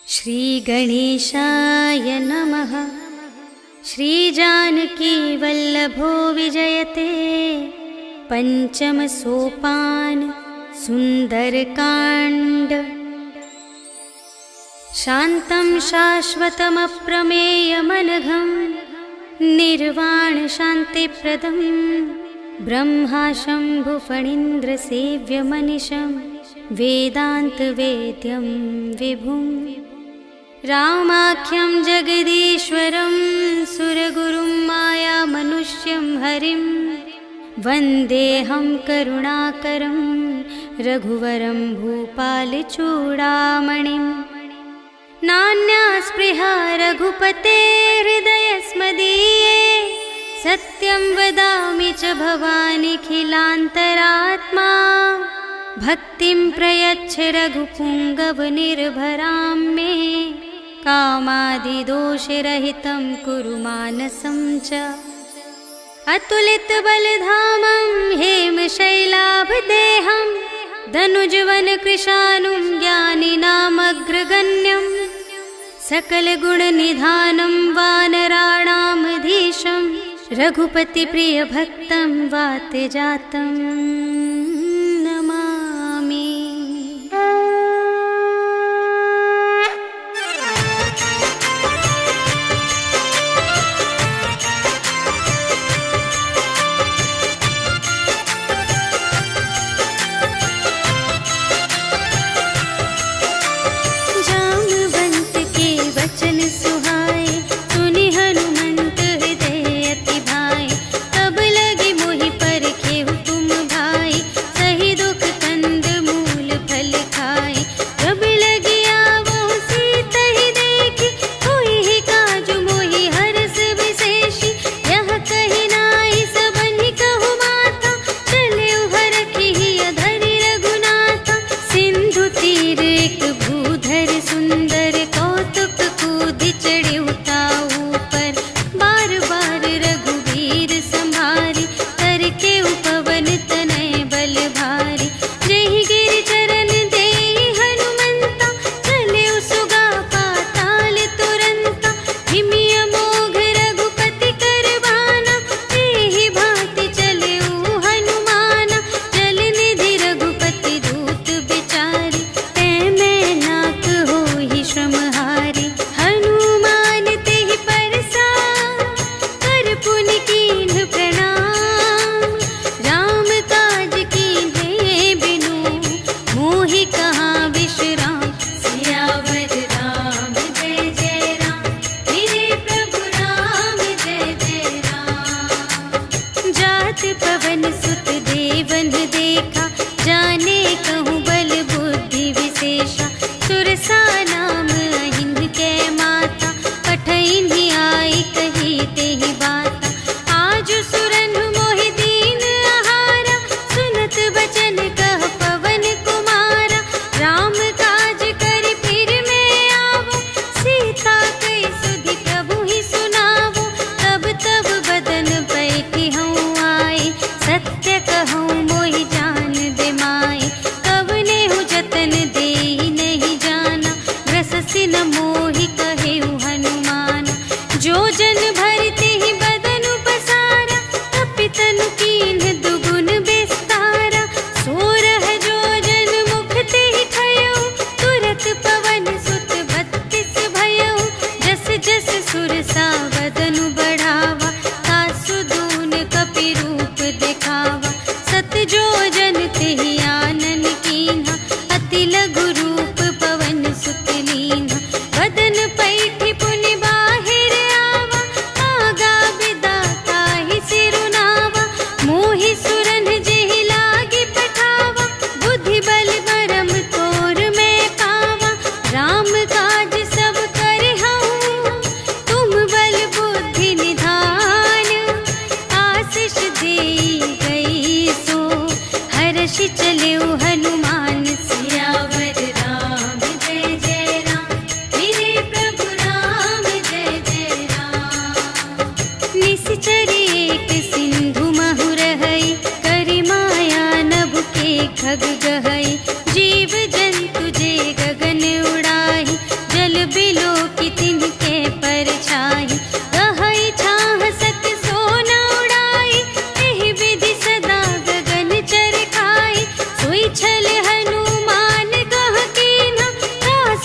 श्रीगणेशाय नमः। श्रीजानकीवल्लभो विजयते पञ्चमसोपान सुन्दरकाण्ड। शान्तं शाश्वतमप्रमेयमनघं निर्वाणशान्तिप्रदं ब्रह्माशम्भुफणीन्द्रसेव्यमनिशं वेदान्तवेद्यं विभुम्। रामाख्यं जगदीश्वरं सुरगुरुं मायामनुष्यं हरिं वन्देऽहं करुणाकरं रघुवरं भूपालचूडामणिं। नान्या स्पृहा रघुपते हृदयस्मदीये सत्यं वदामि च भवानिखिलान्तरात्मा। भक्तिं प्रयच्छ रघुपुङ्गवनिर्भरां मे कामादिदोषरहितं कुरु मानसं च। अतुलितबलधामं हेमशैलाभदेहं धनुजवनकृशानुं ज्ञानिनामग्रगण्यं सकलगुणनिधानं वानराणामधीशं रघुपतिप्रियभक्तं वातजातं नमामि। जामवंत के वचन सुहाए सुनि हनुमंत हृदय अति भाए। तब लगे मोहि परखे हुकुम भाई सही दुख कंद मूल फल खाए। जब लगी आवो सीतहि देखी होई ही काजु मोहि हरष विशेषी। यह कही नाई सबनि कहु माता चले हरखी अधरि रघुनाथा। सिंधु तीर एक भूधर सुंदर कौतुक कूदि चढ़े उताऊ पर। बार बार रघुवीर संभारी करके उपवन तनय बल भारी। जेहि गिरि चरण देहि हनुमंता चले सुगा पाताल तुरंता। हिमि अमोघ रघुपति कर बाना एहि भांति चले हनुमाना। जल निधि रघुपति दूत बिचारी तै मैं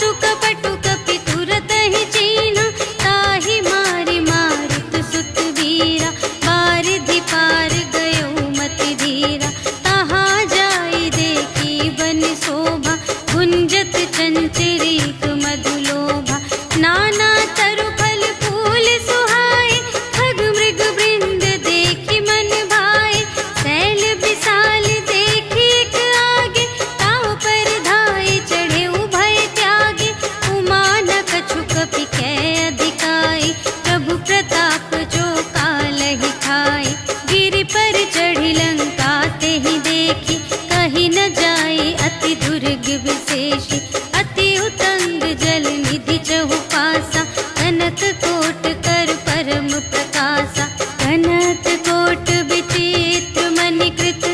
कटु कपटु कपि तुरत ही चीन्हा, ताहि मारि मारुत सुत वीरा, बारिधि पार गयो मति धीरा। तहाँ जाई देखी बन शोभा, गुंजत चंचरीक मधुलोभा। नाना तरु फल फूल सुहाए, खग मृग वृंद देखी मन भाए। सैल विशाल देखी एक आगे, ताव पर धाये चढ़े उभय त्यागे। उमा न कछु कपि कै अधिकाई, प्रभु प्रताप जो कालहि खाए। गिरि पर चढ़ी लंका तेहि देखी, कही न जाए अति दुर्ग विशेषी। अति उतंग जल निधि चहु पासा, कनक कोट कर परम प्रकाशा। कनक कोट विचित्र मणिकृत,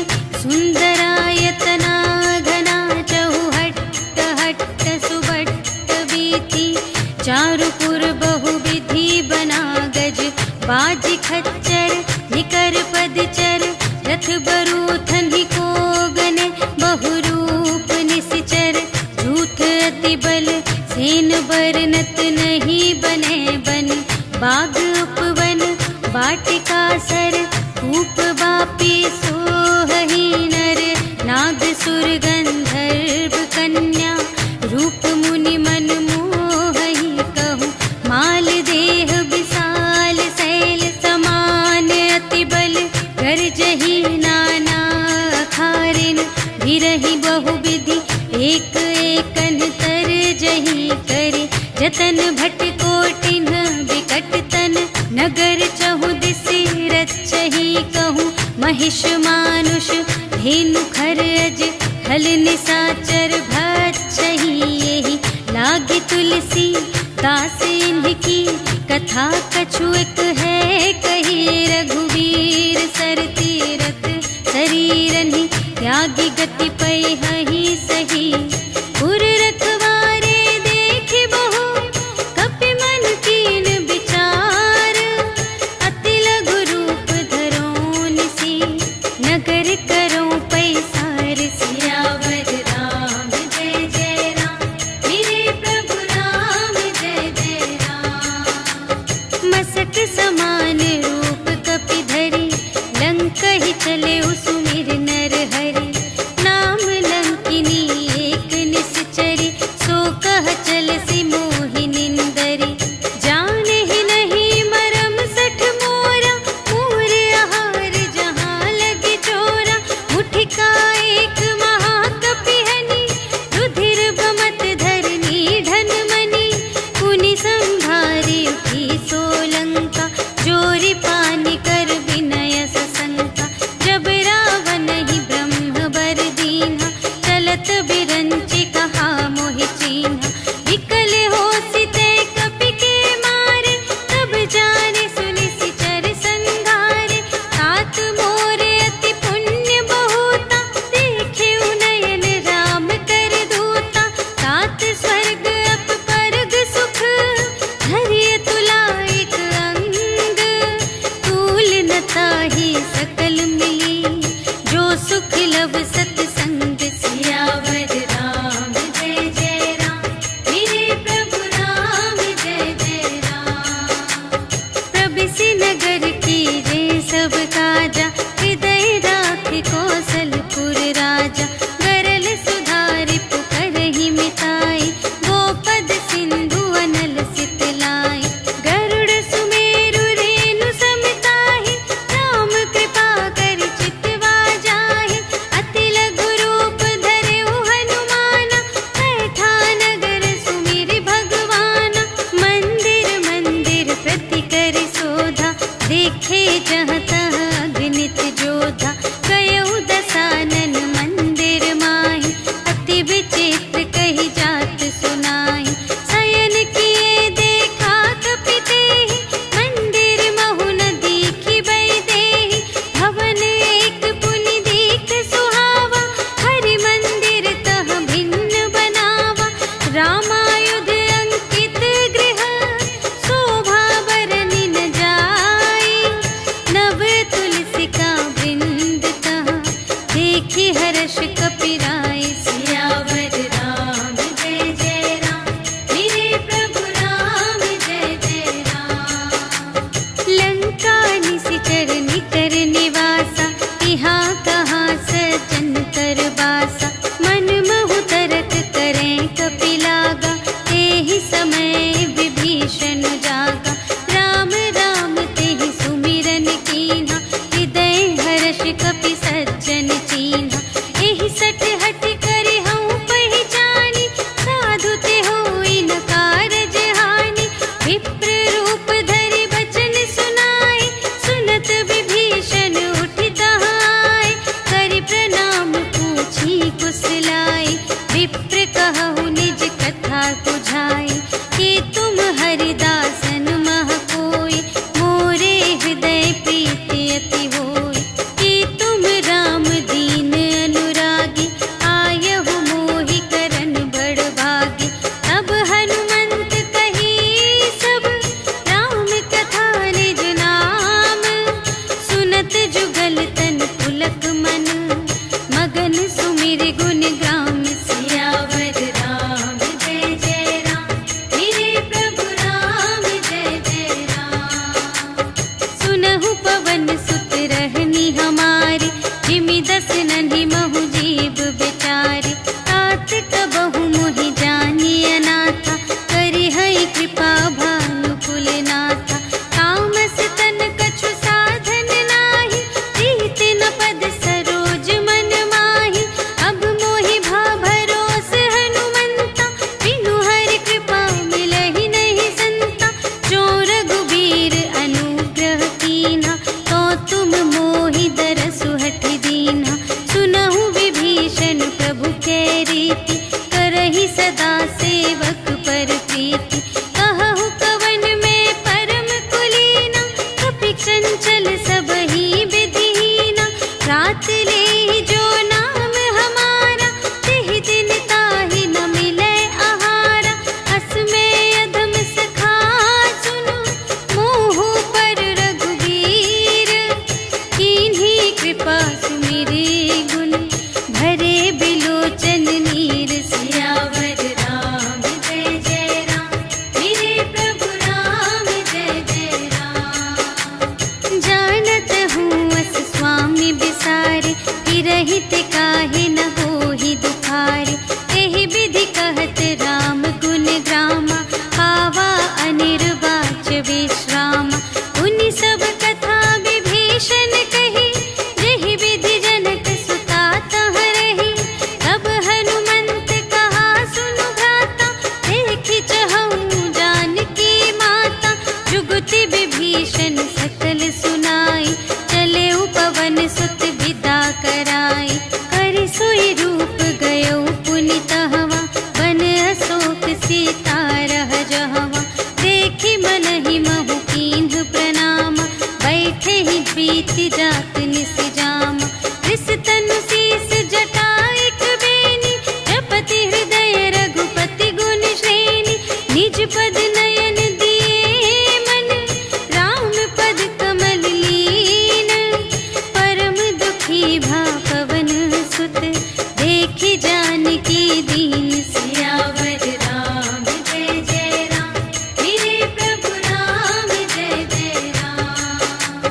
सुंदरायतना घना। चहु हट्ट हट्ट सुभट्ट बीती, चारुपुर बहुविधि बना गज। बाजी खच्चर निकर पदचर, रथ बरूथन ही को गने। बहुरूप निश्चर झूठ अति बल, सेन बरनत नहीं बने बन। बाग उपवन वाटिका सर, कूप बापी सोहहि नर। नाग सुर गंधर्व कन्या, रूप मुनि मन मोहहि कहूँ। माल देह विशाल शैल समान, अति बल गरजहि नाना अखारिन। गिरहि बहुविधि एक एकन तरजहि करे। जतन भट कोटिन विकट तन, नगर चहु दिसि रचहि कहूँ। महिष मानुष धेनु खर अज, खल निसाचर भक्षहि एहि। लागे तुलसी दास इनकी, कथा कछु एक है कही। रघुवीर सर तीरथ शरीरनि, त्यागी गति पैहि सही। पुर रखवारे देखि बहु, कपि मन कीन विचार। अति लघु रूप धरो निसी, नगर करो पैसार। सियावर राम जय जय राम, मेरे प्रभु राम जय जय राम। मसक समान रूप कपि धरि, लंक ही चले सुमिर नर हरि। नाम लंक ही समय विभीषण जागा, राम राम तेहि सुमिरन कीन्हा, हृदय हर्ष कपि सज्जन चीन्हा। एहि सट हट करे हऊँ पहिचानी, साधु ते होई न कारज हानि। विप्र रूप धरि बचन सुनाए, सुनत विभीषण उठि तहाय। करि प्रणाम पूछी कुशलाए, विप्र कहु निज कथा बुझाए। कि तुम हरिदासन मह कोई, मोरे हृदय प्रीति अति होय। कि तुम राम दीन अनुरागी, आयहु मोहि करन बड़ भागी। तब हनुमंत कही सब, राम कथा निज नाम। सुनत जुगल तन पुलक मन, मगन सुमिर गुण ग्राम। सियावर राम जय जय राम, मेरे प्रभु राम जय जय राम। सुनहु पवन सुत रहनी हमारी, जिमि दस नन्हि महु जीव बिचारी। तात कबहु मोहि जानिय नाथा, करिहै कृपा भानु कुलनाथा। तामस तन कछु साधन नाही, प्रीति न पद सरोज मन माही। अब मोहि भा भरोस हनुमंता, बिनु हरि कृपा मिलहि नहीं संता। जो रघुबीर अनुग्रह कीन्हा, तो तुम मोहि दरसु हठि दीन्हा। सुनहु विभीषण प्रभु कै रीति, करहि सदा सेवक पर प्रीति। कहहु कवन में परम कुलीना, कपि चंचल सबहि विधिहीना। रात लेहि जो नाम हमारा, तेहि दिन ताहि न मिलै आहारा। अस में अधम सखा सुनु, मोहु पर रघुबीर। कीन्ही कृपा सुमिरि गुण, भरे बिलोचन नीर। सियावर राम जय जय राम, मेरे प्रभु राम जय जय राम। जानत हूँ अस स्वामी बिसारे, फिरहित काहे न होहि दुखारे। एहि विधि कहत राम गुण ग्रामा, पावा अनिर्वाच विश्रामा। उनि सब कथा विभीषण कही, जेहि विधि जनक सुता तह रही। तब हनुमंत कहा सुनु भ्राता, देखि चहऊँ जानकी माता। जुगति विभीषण सकल सुनाई, चले पवन सुत विदा कराई। करि सोई रूप गयो पुनि तहवा, बन अशोक सीता रह जहवा। देखि मनहि महु कीन्ह प्रणामा, बैठे ही प्रीति जात निस जामा। रिस तनु शीस जटा एक बेनी, जपति हृदय रघुपति गुण श्रेणी। निज पद नयन दिए मन, राम पद कमल लीन। परम दुखी भा पवन सुत, देखि जानकी दीन। सियावर राम जय जय राम, मेरे प्रभु राम जय जय राम।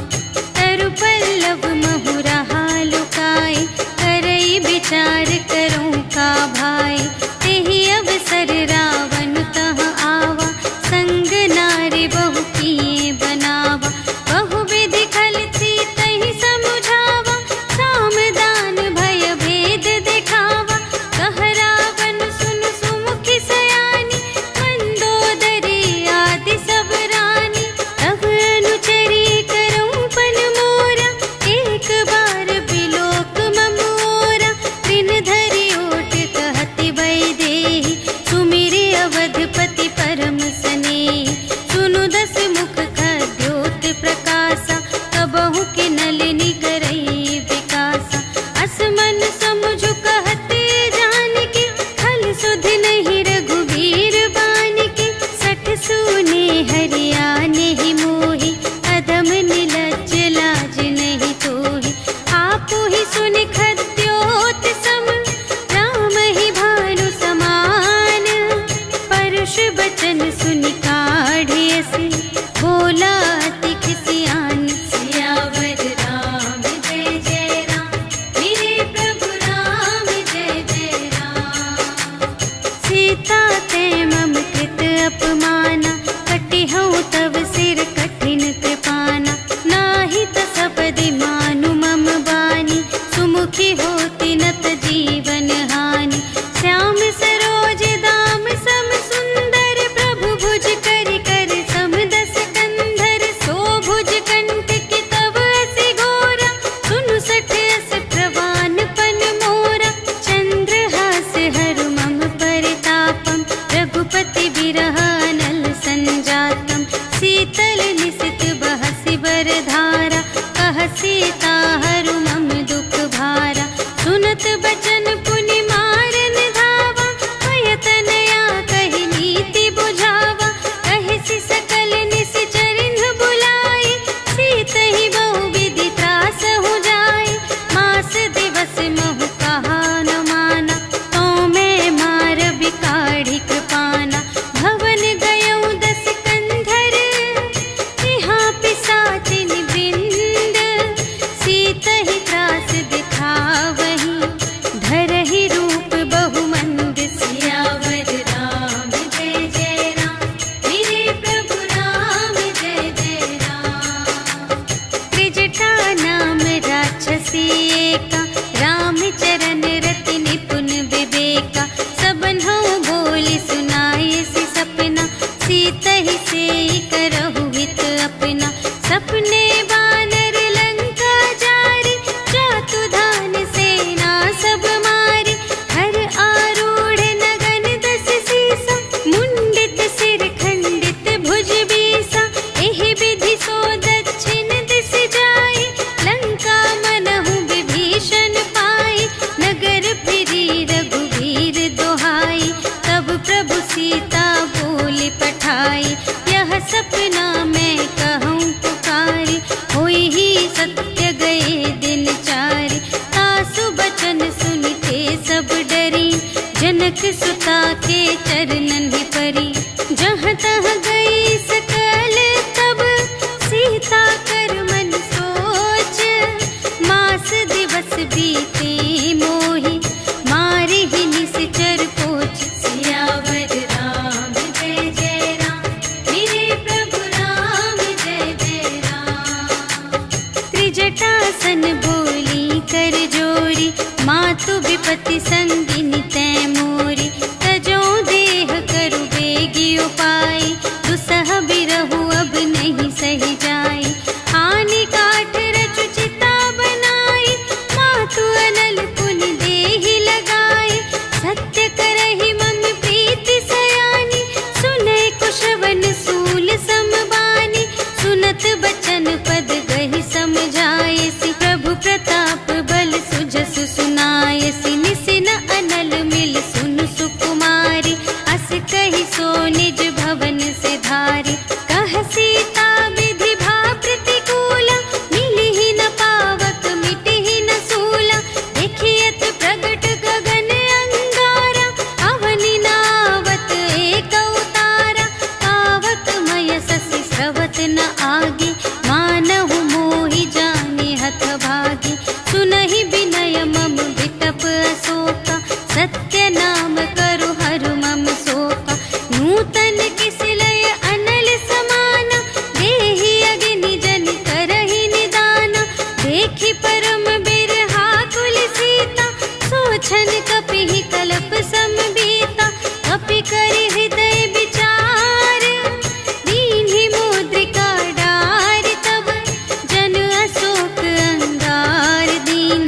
तरु पल्लव महु रहा लुकाए, करई विचार करूँ का भाई। तेहि अवसर रावण तह आवा, संग नारी बहु किए बनावा। बहु विधि खल सीतहि समुझावा, साम दान भय भेद दिखावा। कह रावण सुनु सुमुखि सयानी, मंदोदरी आदि सब रानी। तब अनुचरी करऊँ पन मोरा, एक बार बिलोक ममोरा। दिन धरि ओट कहति भय देहि, सुमिरि अवधपति परम स्नेहि। सुनु दस मुख खद्योत प्रकाशा, कबहु के नलिनी करई विकासा। अस मन समुझु कहत जानकी, खल सुध नहीं रघुबीर बानिकी। सठ सूने हरिया नहीं मोहि, अधम निलज्ज लाज नहीं तोहि। आपु ही सुनि खद्योत सम, राम ही भानु समान। परुष बचन सुनि काढ़िय से, बोला अति खिसियान। सियावर राम जय जय राम, मेरे प्रभु राम जय जय राम। सीता ते मम कृत हंसी बिरह अनल संजातम शीतल निशित बहसि बरधारा कह सीता हरु मम दुख भारा सुनत बचन पुनि मारन धावा भयतनया कहि नीति बुझावा कहि सकल निश्चरिन बुलाई सीतहि बहु विधि त्रास हो जाय मास दिवस महु कहा न माना तो मैं मार बिकाढ़ी कृपाना भवन गयौ दस कंधर यहाँ पिसाचिन वृंद सीतहि त्रास दिखावही धरहि रूप बहुमंद सियावर राम जय जय राम मेरे प्रभु राम जय जय राम त्रिजटा नाम राक्षसी एका रामचरण रति निपुण विवेका सबन्हु बोली सुनाए सि सपना सीतहि सेई करहु हित अपना सपने बानर लंका जारी जातु धान सेना सब मारी हर आरूढ़ नगन दस सीसा मुंडित सिर खंडित भुज बीसा एहि विधि सो दक्षिण दिस जाई लंका मनहु विभीषण पाई नगर फिरी रघुवीर दोहाई तब प्रभु सीता बोली पठाई यह सपना मैं कहूँ पुकारी होई ही सत्य गए दिन चारि तासु बचन सुनिते सब डरी जनक सुता के चरणन ही परी जहाँ तहाँ गई सकल तब सीता कर मन सोच मास दिवस बीते मोहि मारे ही निश्चर पोच सियावर राम जय जय राम मेरे प्रभु राम जय जय राम त्रिजटासन बोली कर जोरी मातु विपति संगिनी तै मोरी तजो देह करु बेगी उपाय दुसह बिरहु अब नहीं सही जाई आनी काठ रचु चिता बनाई मातु अनल पुनि देहि लगाई सत्य करहि मम प्रीति सयानी सुनै कुशवन सूल समबानी सुनत बचन पद गहि समझाए सि प्रभु प्रताप बल सुजसु सुनाय सि निसिन अनल मिल सुन सुकुमारी अस कहि सो निज भवन से धारी कह सीता विधि भा प्रतिकूला मिलिहि न पावक मिटिहि न सूला देखियत प्रगट गगन अंगारा अवनि नावत एक अवतारा पावक मय ससि स्रवत न आगे मानहु मोहि जाने हथ भागी सुनहि विनय मम विटप अशोका सत्य नाम करु हरु मम शोका नूतन किसलय अनल समाना देहि अग्नि जन करहि निदाना देखि परम बिरहा कुल सीता सोछन कपिहि कल्प समबीता कपि करि हृदय विचार दीन्हि मुद्रिका डार तब जन अशोक अंगार दीन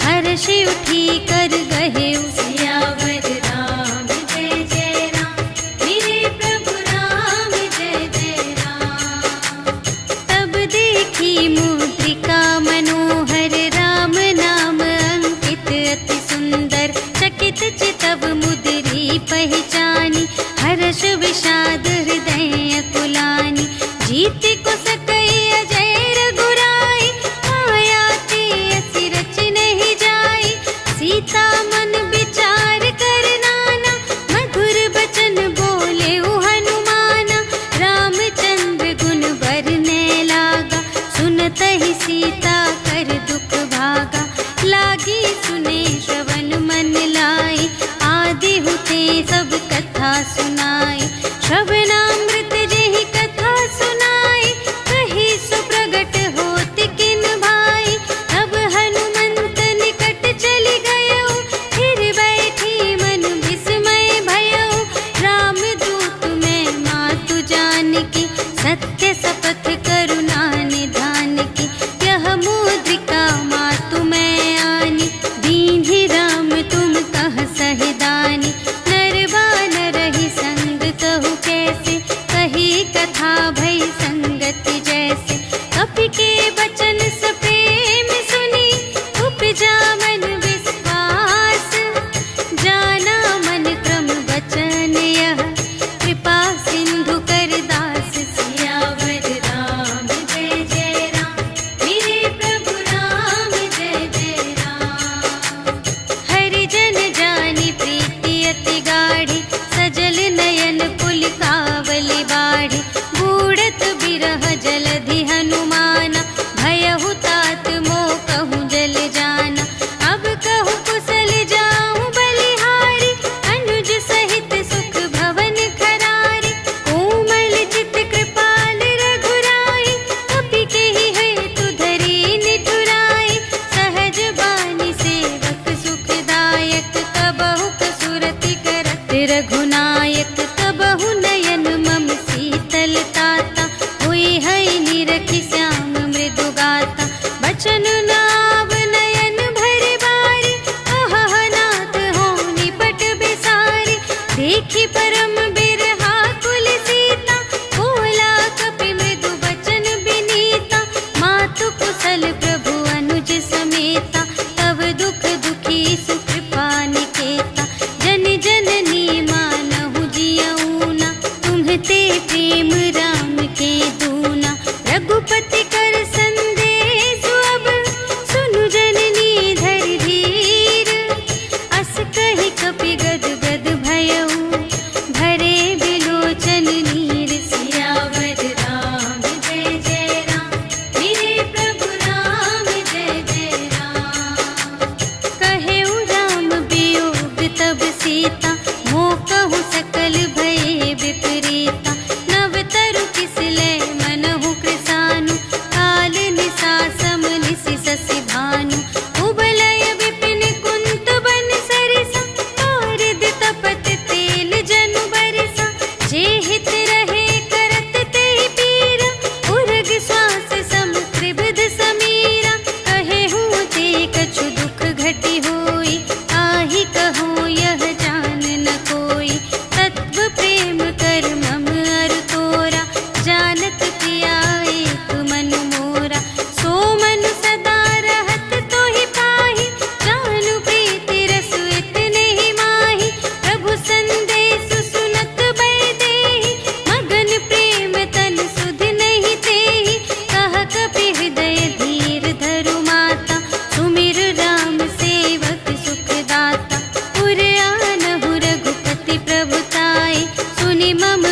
हर्षि उठी कर गहे सियावर राम जय जय राम मेरे प्रभु राम जय जय राम तब देखी मुद्रिका मनोहर राम नाम अंकित अति सुंदर चकित चितव मुद्री पहचानी हर्ष विषाद हृदय कुलानी जीति को सकई अजय रघुराई माया ते असि रच नहीं जाई सीता मन विचार कर नाना मधुर बचन बोले हनुमाना रामचंद्र गुण बरने लागा सुनत ही सीता कर दुख भागा लागी सुने श्रवण मन लाई आदि हुते सब कथा सुनाई श्रवणामृत जेहि कथा सुनाई कही सुप्रगट होत किन भाई तब हनुमंत निकट चली गयो फिर बैठी मन विस्मय भयो रामदूत मैं मातु जानकी सत्य शपथ करुणा निधान की यह मुद्रिका मातु मैं आनी दीन्हि राम तुम कह सहिदानी नरवा नरहि संग कहु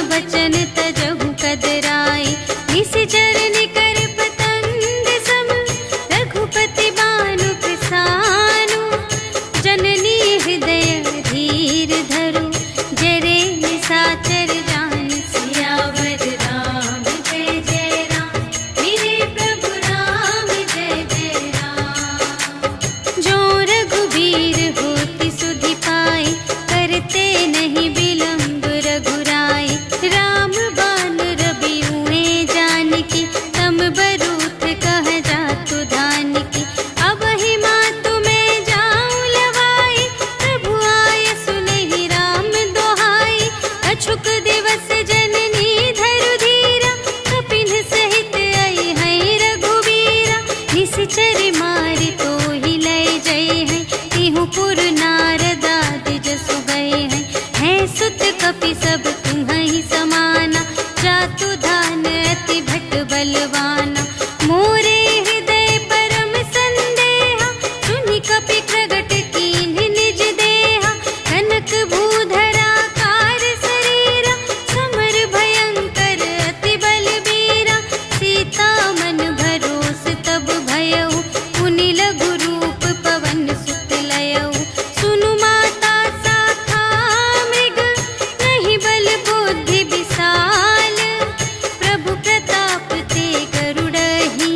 बचन तजहु कदराए। निशिचर निकर पतंग सम रघुपति बानु प्रसानु। जननी हृदय धीर धरु जरे निशाचर जान। सियावर राम जय जय राम, मेरे प्रभु राम जय जय राम। जो रघुबीर होति सुधि पाए, करते नहीं विलंब रघुराए। राम बान रबिउए जानकी, तम बरूथ कह जातु धानकी। अब ही मातु मैं जाऊं लवाई, प्रभु आय सुनहि राम दोहाई। अछुक दिवस जननी धरु धीरा, कपिन सहित आई है रघुबीरा। निशिचर मारि तोहि लय जय है, तिहु पुर नारद आदि जसु गए हैं। है सुत कपि सब तुम्हि समाना, जातु धान अति भट बलवाना। मोरे हृदय परम संदेहा, सुनि कपि प्रगट कीन्ह निज देहा। कनक भूधरा कार शरीरा, समर भयंकर अति बलबीरा। सीता मन भरोस तब भयउ, पुनि लघु रूप पवन सुत लयउ। सुनु माता शाखा मृग, नहीं बल बुद्धि विशाल। प्रभु प्रताप ते गरुड़हि,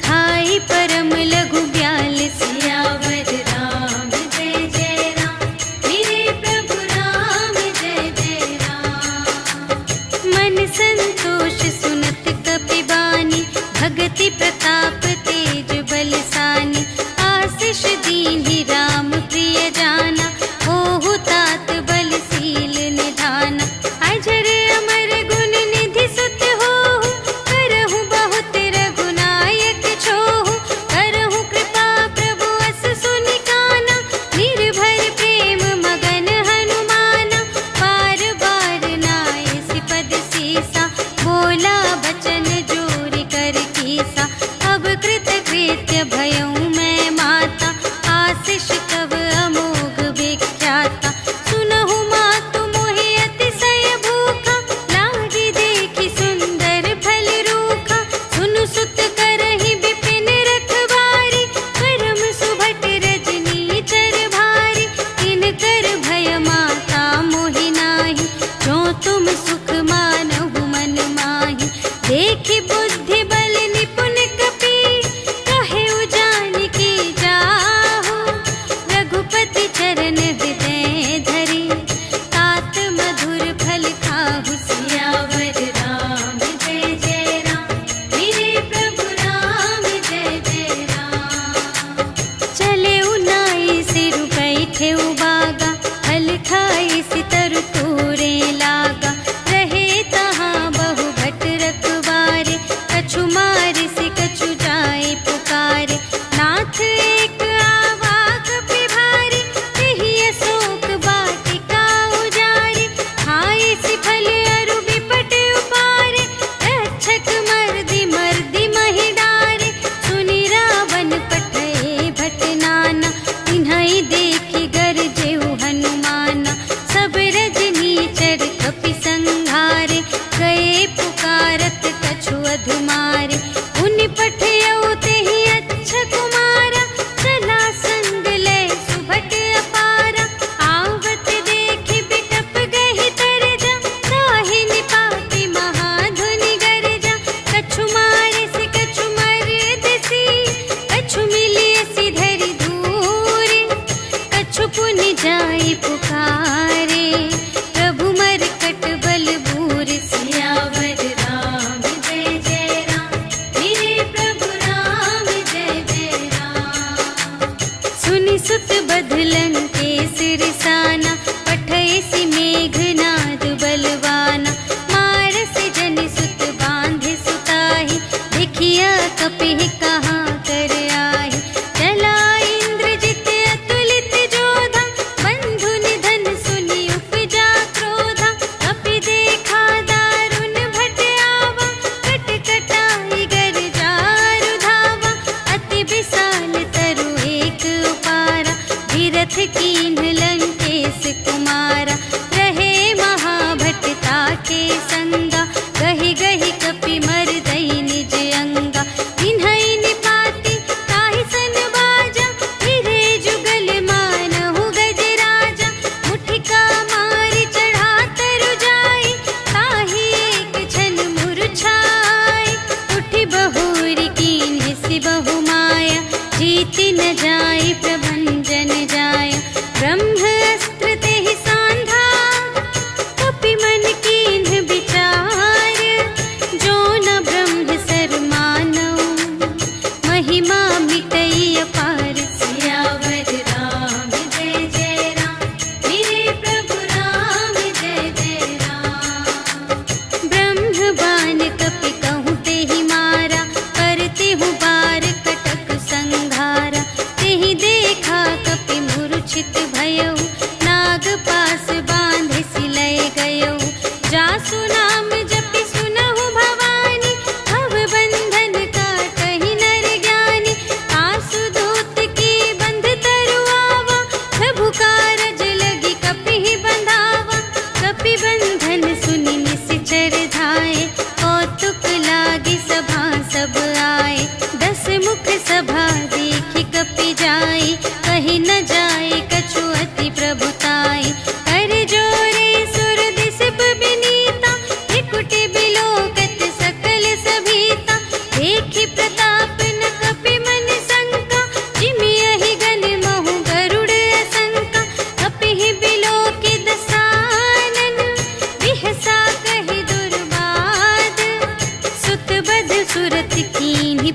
खाई परम लघु ब्याल। सियावर राम जय जय राम, मेरे प्रभु राम जय जय राम। मन संतोष सुनत कपि बानी, भगति प्रताप तेज बलसानी। आशीष दीन्हि राम प्रिय जाना, ओहु तात बलशील निधाना। अजर अमर गुण निधि सुत होहु, करहु बहुत रघुनायक छोहु। करहु कृपा प्रभु अस सुनि काना, निर्भय प्रेम मगन हनुमाना। बार बार नाय सिपद सीसा, बोला बचन जोरि कर कीसा।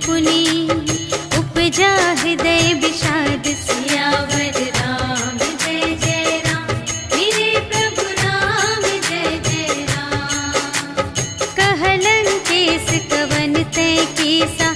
पुनि उपजा हृदय विषाद सियावर राम जय जय राम मेरे प्रभु राम जय जय राम। कहलन केस कवन तय कीसा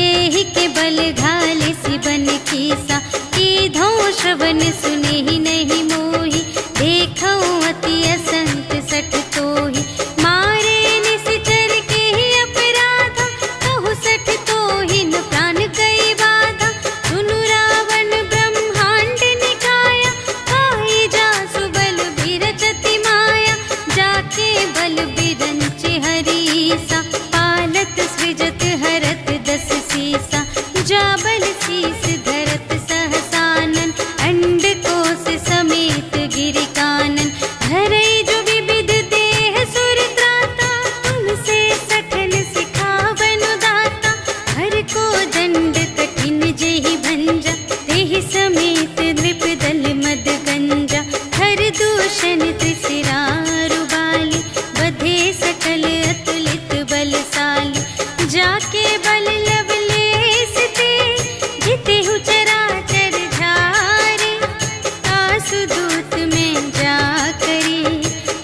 एहि के बल घाले सिबन कीसा कीधो श्रवण सुने ही नहीं मोहि देखो अति असंत सठ तोहि मारे निश्चर के ही अपराधा कहु सठ तोहि न प्राण गई बाधा सुनु रावण ब्रह्मांड निकाया खाई जासु बल बिरचति माया जाके बल बिरंचि हरीसा पालत सृजत हरत दस सीसा जा बल शीस धरत सहसानन अंड कोश समेत गिरि कानन धरई जो विविध देह सुर त्राता तुमसे सठन सिखावन दाता हर को दंड कठिन जेहि भंजा तेहि समेत नृप दल मद गंजा हर दूषण त्रिशिरारु बाली बधे सकल अतुलित बलशाली जाके बल लवलेस ते जितेहु चराचर झारे आसु दूत में जा करी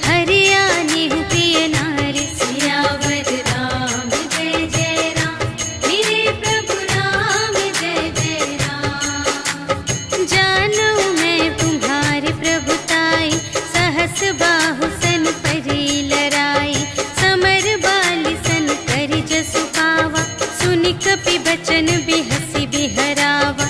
हरियाणि प्रिय नारी सियावर राम जय जय राम मेरे प्रभु राम जय जय राम। जानो मैं तुम्हारी प्रभुताई सहस बाहु सन परी लराई समर बाली सन करि जसु पावा सुनि कपि बचन बिहसि बिहरावा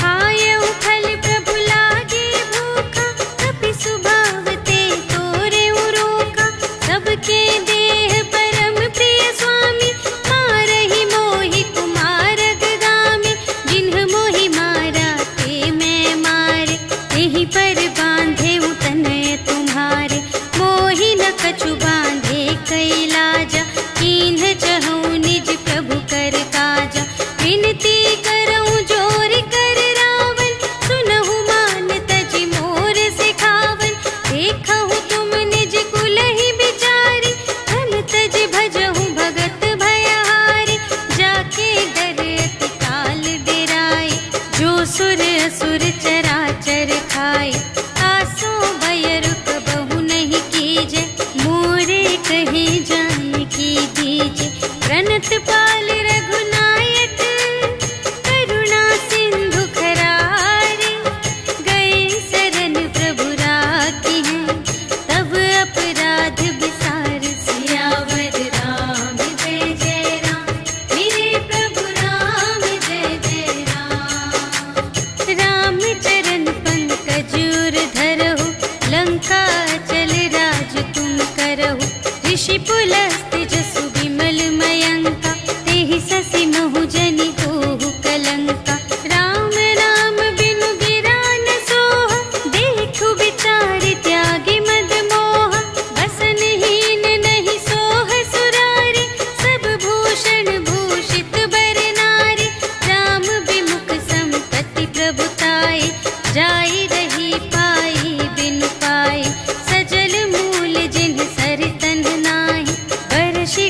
आयउ फल प्रभु लागे भूखा कपि सुभाव ते तोरे रोका सबके देह परम प्रिय स्वामी मारहि मोहि कुमार गगामी जिन्ह मोहि मारा ते मैं मारे तेहि पर बांधे तनय तुम्हारे मोहि न कछु बांधे कैलाजा कीन्ह चहु निज प्रभु कर काजा विनती करऊं जोर कर रावण सुनहु मान तजि मोर सिखावन देखहु तुम निज कुल ही बिचारी धन तज भजहु भगत भयहारी जाके डर अति काल डेराए जो सुर असुर चराचर खाए आसो भय रुक बहु नहीं कीजे मोरे कहे जाए की दीजे प्रणत पाल रघुनायक करुणा सिंधु खरारे गए शरण प्रभु राखी हैं तब अपराध विसार सियावर राम जय जय राम मेरे प्रभु राम जय जय राम। राम चरण पंकज उर धरहु लंका चल राज तुम करहु ऋषि पुलस्त जसु विमल मयंका तेहि ससि महु जनि होहु कलंका राम नाम बिनु गिरा न सोहा देखु विचारि त्यागी मद मोहा बसनहीन नहीं सोह सुरारी सब भूषण भूषित बर नारी राम विमुख संपत्ति प्रभुताई जाई रही पाई बिनु पाई सजल मूल जिन्ह सर तन्ह नाही बरषि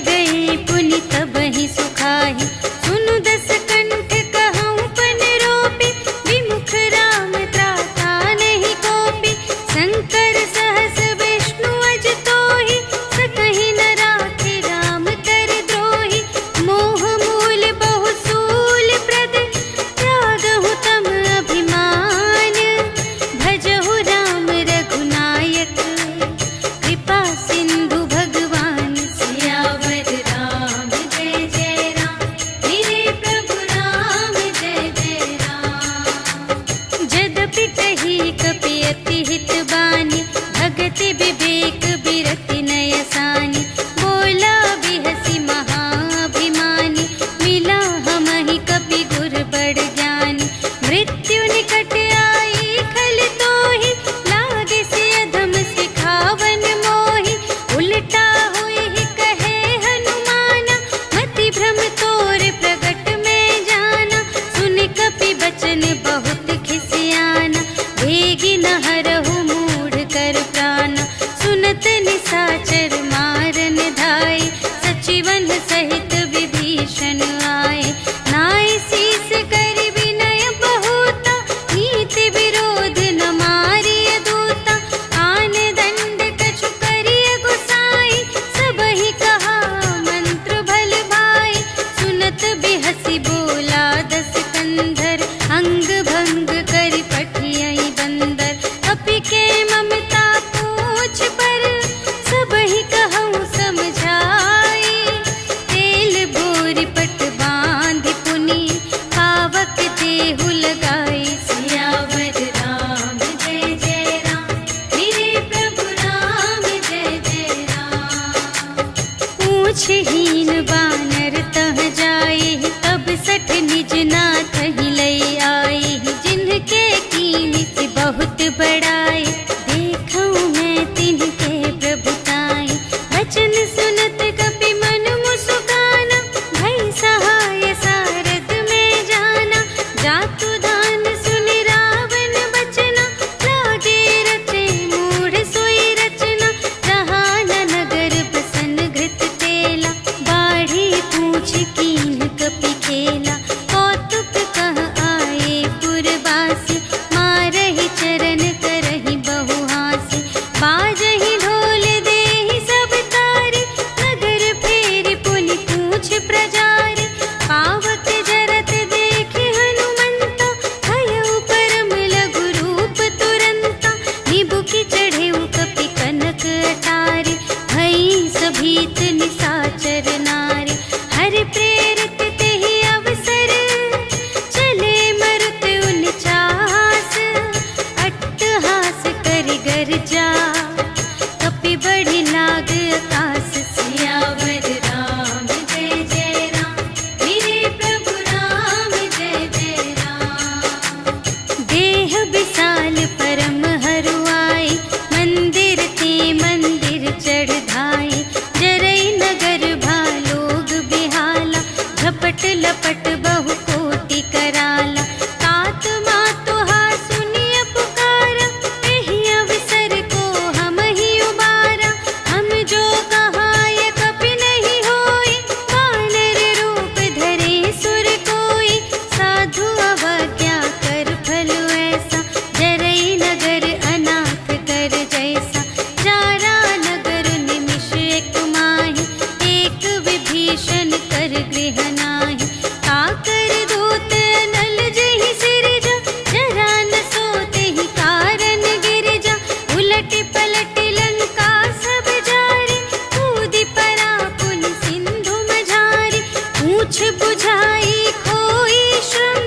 पूछहीन बानर तह जाए, तब सठ निज नाथ ही लई आए। जिनके कीन से बहुत बड़ाए, देखूं मैं तिनके प्रभुताई। वचन सुनत कपि मन मुस्काना, भई सहाय सारद में जाना। जातु दान सुनि रावण बचना, लागे रचे मूढ़ सोई रचना। जहान नगर बसन घृत तेला, बाढ़ी पूछ कीन कपि खेला। कौतुक कह आए पुरवासी, मारहि चरण करहि बहु हासी। बाजहि ढोल देहि सब तारी, नगर फेरि पुनि पूछ प्रजारी। पावक जरत देखि हनुमंता, भयउ परम लघु रूप तुरंता। निबुकि चढ़ेउ कपि कनक अटारी, भई सभीत निसाचर नारी। हरि प्रेरित तेहि अवसर, चले मरुत उनचास। अट्टहास करि गर्जा, कपि बढ़ि लाग आकाश। सियावर राम जय जय राम, मेरे प्रभु राम जय जय राम। देह विशाल परम हरुआई, मंदिर ते मंदिर चढ़ धाई। जरई नगर भालोग बिहाला, झपट लपट बहु कोटि कराला। तात मातु हा सुनिय पुकारा, एहि अवसर को हम ही उबारा। हम जो कहाय कपि नहीं होई, वानर रूप धरे सुर कोई। साधु अवज्ञा कर फल ऐसा, जरई नगर अनाथ कर जैसा। जारा नगर निमिष एक माहि, एक विभीषण कर गृह नाही। काकर दूत अनल जहि सिरजा, जरा न सोतेहि कारण गिरजा। उलटि पलटि लंका सब जारी, कूदि परा पुनि सिंधु मझारी। पूछ बुझाई खोई श्रम,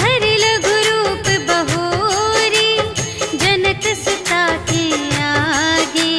धरि लघु रूप बहोरी। जनक सुता के आगे,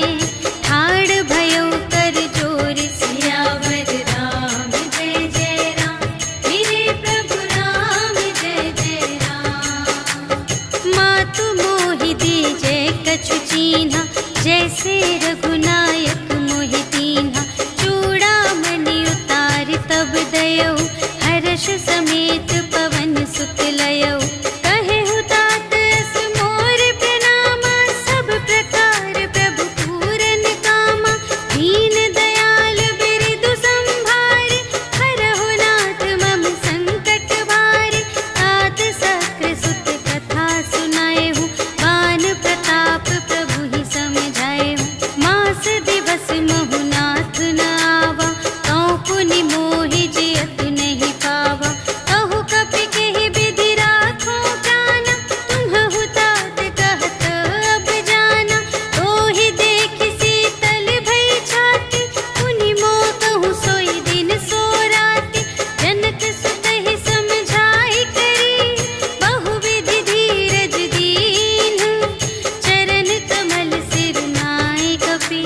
ठाड़ भयउ कर जोर। सियावर राम जय जय राम, मेरे प्रभु राम जय जय राम। मातु मोहि दीजै कछु चीन्हा, जैसे रघुनायक मोहि दीन्हा। चूड़ामणि उतारि तब दयौ, हर्ष समेत पवन सुत लयौ। कहेहु तात अस मोर प्रणामा, सब प्रकार प्रभु पूरन कामा। दीन दयाल बिरदु संभारे, हरहु नाथ मम संकट भारे। तात सक्र सुत कथा सुनाएहु, बान प्रताप प्रभु ही समझाएहु। मास दिवस महु नाथ न आवा, कौ पुनि मोहि जियत नहीं पावा। कहु कपि केहि विधि राखो प्राना, तुम्हहु तात कहत अब जाना। तोहि देखि शीतल भई छाती, पुनि मोह कहूँ सोई दिन सो राति। जनक सुतहि समझाई करी, बहु विधि धीरज दीन्ह। चरण कमल सिर नाय कपि,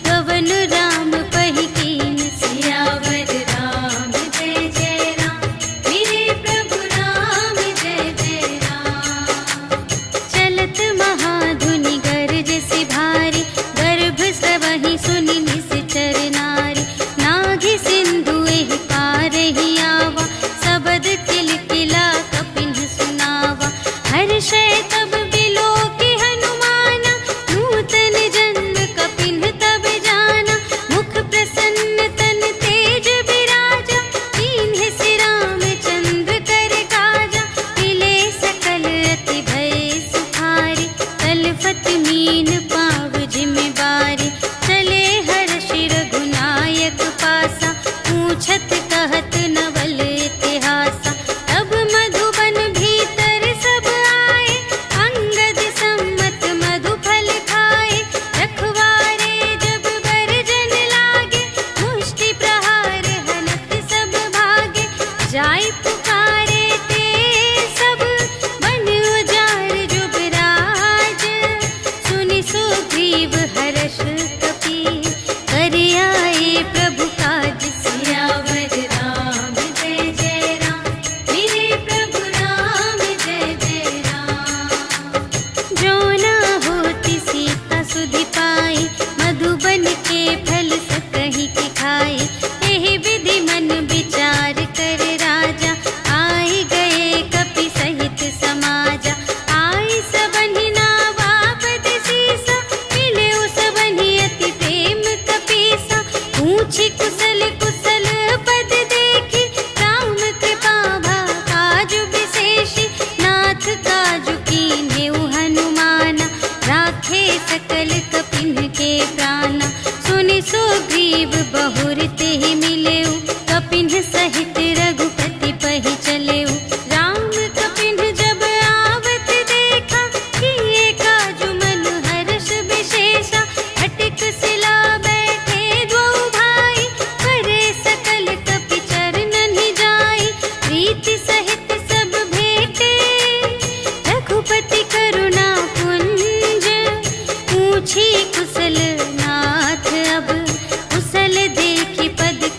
गवन राम पहि कीन। सियावर राम जय जय राम, मेरे प्रभु राम जय जय राम। चलत महाधुनि गरज सि भारी, गर्भ सबहि सुनि निश्चर नारी। नाघि सिंधु एहि पार ही आवा, सबद किलकिला कपिन सुनावा। हर्षै तब बिलोकि हनुमाना, नूतन जन्म कपिन तब जाना। मुख प्रसन्न तन तेज बिराजा, कीन्ह सि रामचंद्र कर काजा। मिले सकल अति भय सुखारी, तलफत मीन पाव जिम बारी। चले हर्षि रघुनायक पासा, पूछत कहत नवल इतिहासा। तब मधुबन भीतर सब आए, अंगद सम्मत मधु फल खाए। रखवारे जब बरजन लागे, मुष्टि प्रहार हनत सब भागे। जाय पुकारे ते सब, बन उजार जुबराज। सुनि सुग्रीव हर्ष कपि, करि आए प्रभु काज। बढ़ाए। यही विधि मन विचार कर राजा, आई गए कपि सहित समाजा। आई सबनि नावापद सीसा, मिले सबनि अति प्रेम कपीसा। पूछी कुशल कुशल पद देखी, राम कृपा भा काजु विशेषी। नाथ काजु कीन्हेउ हनुमाना, राखे सकल कपिन के प्राणा। सुनि सुग्रीव बहुर तेहि मिलेउ, कपिन सहित रघुपति पहि चलेउ। राम कपिन जब आवत देखा, किए काजु मन हर्ष विशेषा। अटक सिला बैठे द्वौ भाई, करे सकल कपि चरणन ही जाई। प्रीति सहित सब भेटे, रघुपति करुणा पुंज। पूछी कुशल नाथ अब, कुशल देखी पद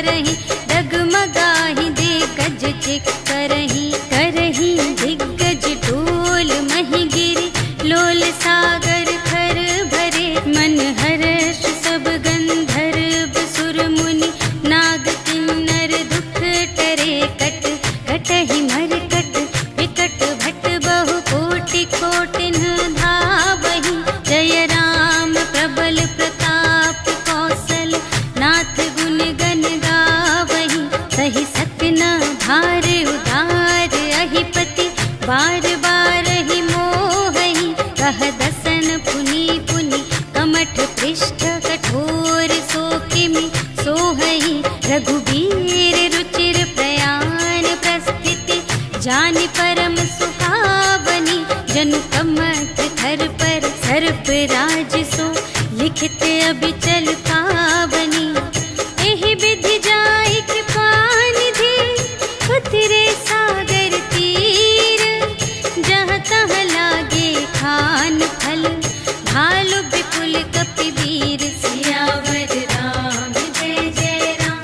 करही, डगमगाही दिग्गज चिक करही, करही दिग्गज डोल मही गिरी, लोल सागर खर भरे, मन हर्ष सब गंधर्व सुर मुनि, नाग किन्नर दुख टरे, कट कटहि मरकट विकट भट बहु कोटि कोटिन धावहि, जय राम प्रबल प्रताप कौशल नाथ गुण गण गावहि, सहि सकना भार उदार अहिपति, बार बार ही मोहहि, कह दसन पुनि पुनि, कमठ पृष्ठ कठोर सो किमि सोहहि, रघुबीर रुचिर प्रयाण प्रस्थिति, जानि परम सुहावनी, जनु कमठ धर पर सर्प राज सो, लिखित अबिचल पावनी, एहि विधि जाय कृपा निधि, उतरे सागर तीर, जहाँ तहाँ लागे खान फल, भालु विपुल कपिवीर, सियावर राम जय जय राम,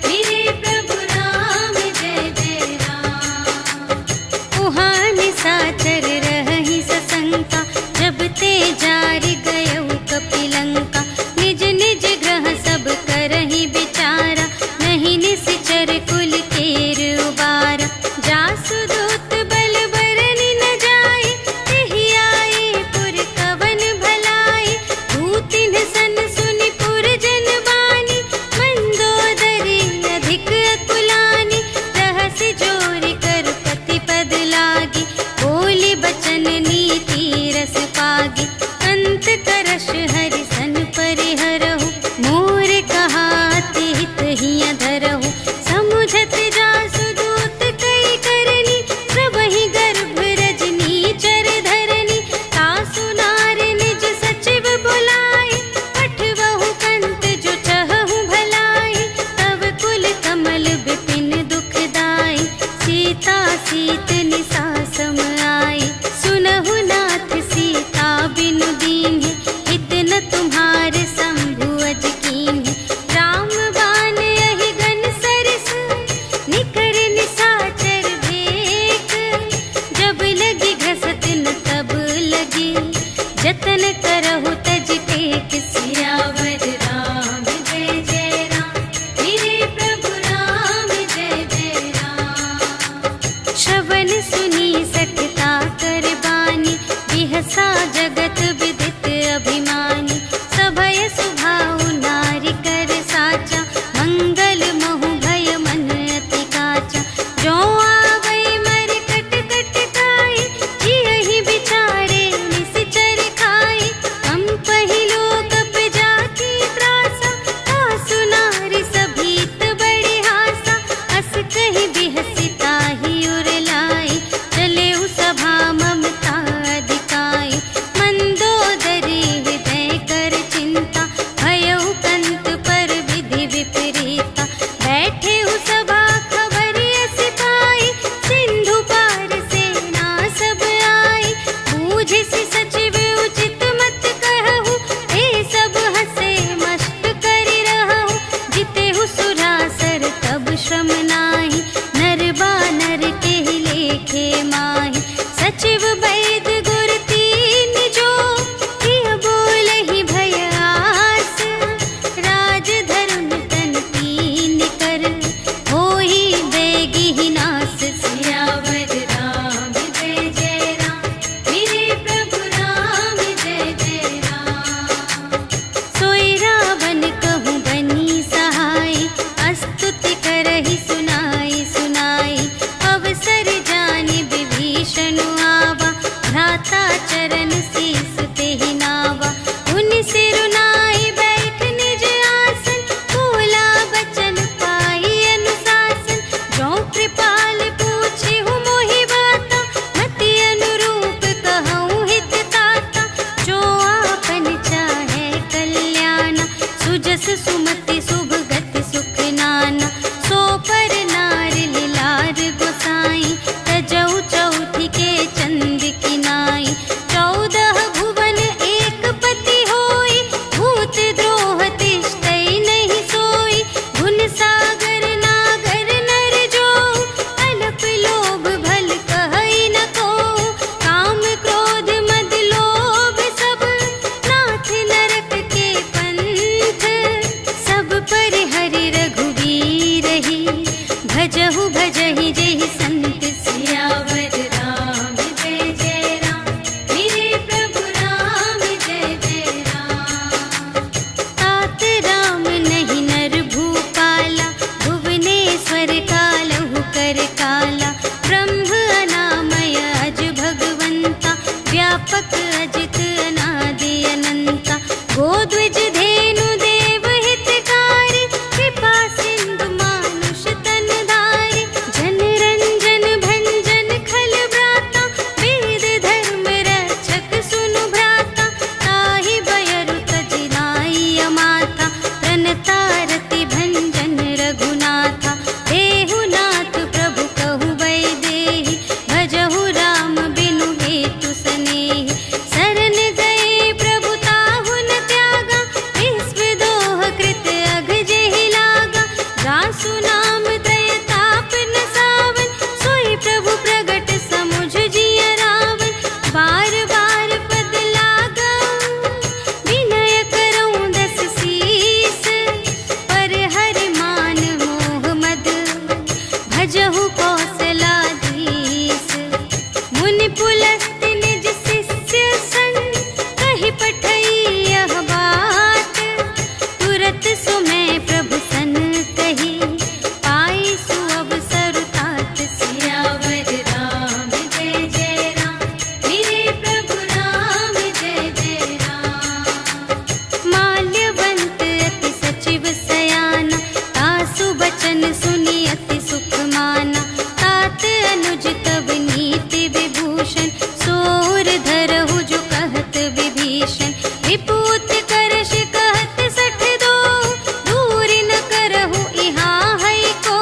मेरे प्रभु राम जय जय राम। उहाँ निशाचर रहहि सशंका, जब ते जारि गयउ कपिलंका, निज निज ग्रह सब करहि विचारा, नहीं निश्चर कुल केर उबारा, जासु दूत बल बरनि न जाय, तेहि आए पुर कवन भलाय, दूतिन सन सुनि पुर जन बानी, मंदोदरी अधिक अकुलानी, रहसि जोरि कर पति पद लागी, बोली बचन नीति रस पागी, अंत करश हरि सन परिहरहु, मोर कहाति हित हिय धरहु, समुझत जासु दूत कई करनी, प्रभहि गर्भ रजनी चर धरनी, तासु नार निज सचिव बुलाए, पठवहु कंत जो चहहु भलाए, तब कुल कमल विपिन दुखदाई, सीता सीत निसा सम आई, सुनहु नाथ सीता बिनु दीन्हि, हित न तुम्हारे शंभु अज कीन्हि, राम बाण यहि गन सरिस, निकर निशाचर भेक, जब लगी घसत न तब लगी, जतन करहु तज टेक, सियावर राम जय जय राम, मेरे प्रभु राम जय जय राम। श्रवण सुनी सठता कर बानी, बिहसा जगत विदित अभिमानी, सभय सुभाउ नारी कर साचा, मंगल महु भय मन अति काचा, जो आवै मर कट कट खाई, जियहि विचारे निश्चर खाई, कंपहि लोक जाति त्रासा, तासु नारी सभीत बड़े हासा, अस कहि बिहसि ताहि उर लाई, चलेउ सभा ममता अधिकाई, मंदोदरी हृदय कर चिंता, भयउ कंत पर विधि विपरीता, बैठेउ सभा खबर अस पाई, सिंधु पार सेना सब आई, बूझिसि सचिव उचित मत कहु, ए सब हसे मस्त करि रहु, जितेहु सुरासर तब श्रम नाही, नर बानर केहि लेखे माहि, सचिव वैद गुर तीन जो, किय बोलहि भय आस, राज धरुन तन तीन कर, होहि बेगिहि नास, सियावर राम जय जय राम, मेरे प्रभु राम जय जय राम। सोई रावण कहूँ बनी सहाय, अस्तुति करहि सुनाई सुनाई, अवसर जानि विभीषण आवा, भ्राता चरण शीस तेहि नावा, उनि सिरुनाई बैठ निज आसन, बोला बचन पाई अनुशासन, जो कृपाल पूछेहु मोहि बाता, मति अनुरूप कहूँ हित ताता, जो आपन चाहे कल्याण, सुजस सुमति शुभ गति सुख नाना, सो पर भजहु भजहि जेहि संत सियावर रामचंद्र जय राम मेरे प्रभु राम जय जय राम। तात राम नहीं नर भूपाला भुवनेश्वर कालहु कर काला ब्रह्म अनामय अज भगवंता व्यापक अजित अनादि अनंता गोद्विज धेनु देव हितकारी कृपा सिंधु मानुष तन धारी जन रंजन भंजन खल व्राता वेद धर्म रक्षक सुनु भ्राता ताहि बयरु तजिनाई माथा प्रणतारति भंजन रघुनाथा देहुनाथ प्रभु कहु वैदेही भजहु राम बिनु हेतु सनेही शरण गए प्रभु ताहु न त्यागा विश्व दोह कृत अघ जेहि लागा जासु नाम त्रय ताप न सावन सोई प्रभु प्रगट समुझ जिय रावण बार बार पद लागा विनय करऊं दस शीस पर हरि मान मोह मद भजहु कौशलाधीश मुनि पुलस्त्य निज शिष्य संग कहि पठई यह बात तुरत सुमय प्रभु सन कही पाई सुअवसर तात सियावर राम जय जय राम मेरे प्रभु राम जय जय राम। माल्यवंत अति सचिव सयाना तासु बचन सुनि अति सुख माना तात अनुज तब नीति विभूषण सोर धरहु जो कहत विभीषण विपूत करश कहत सठ दो दूर न करहु इहाँ है को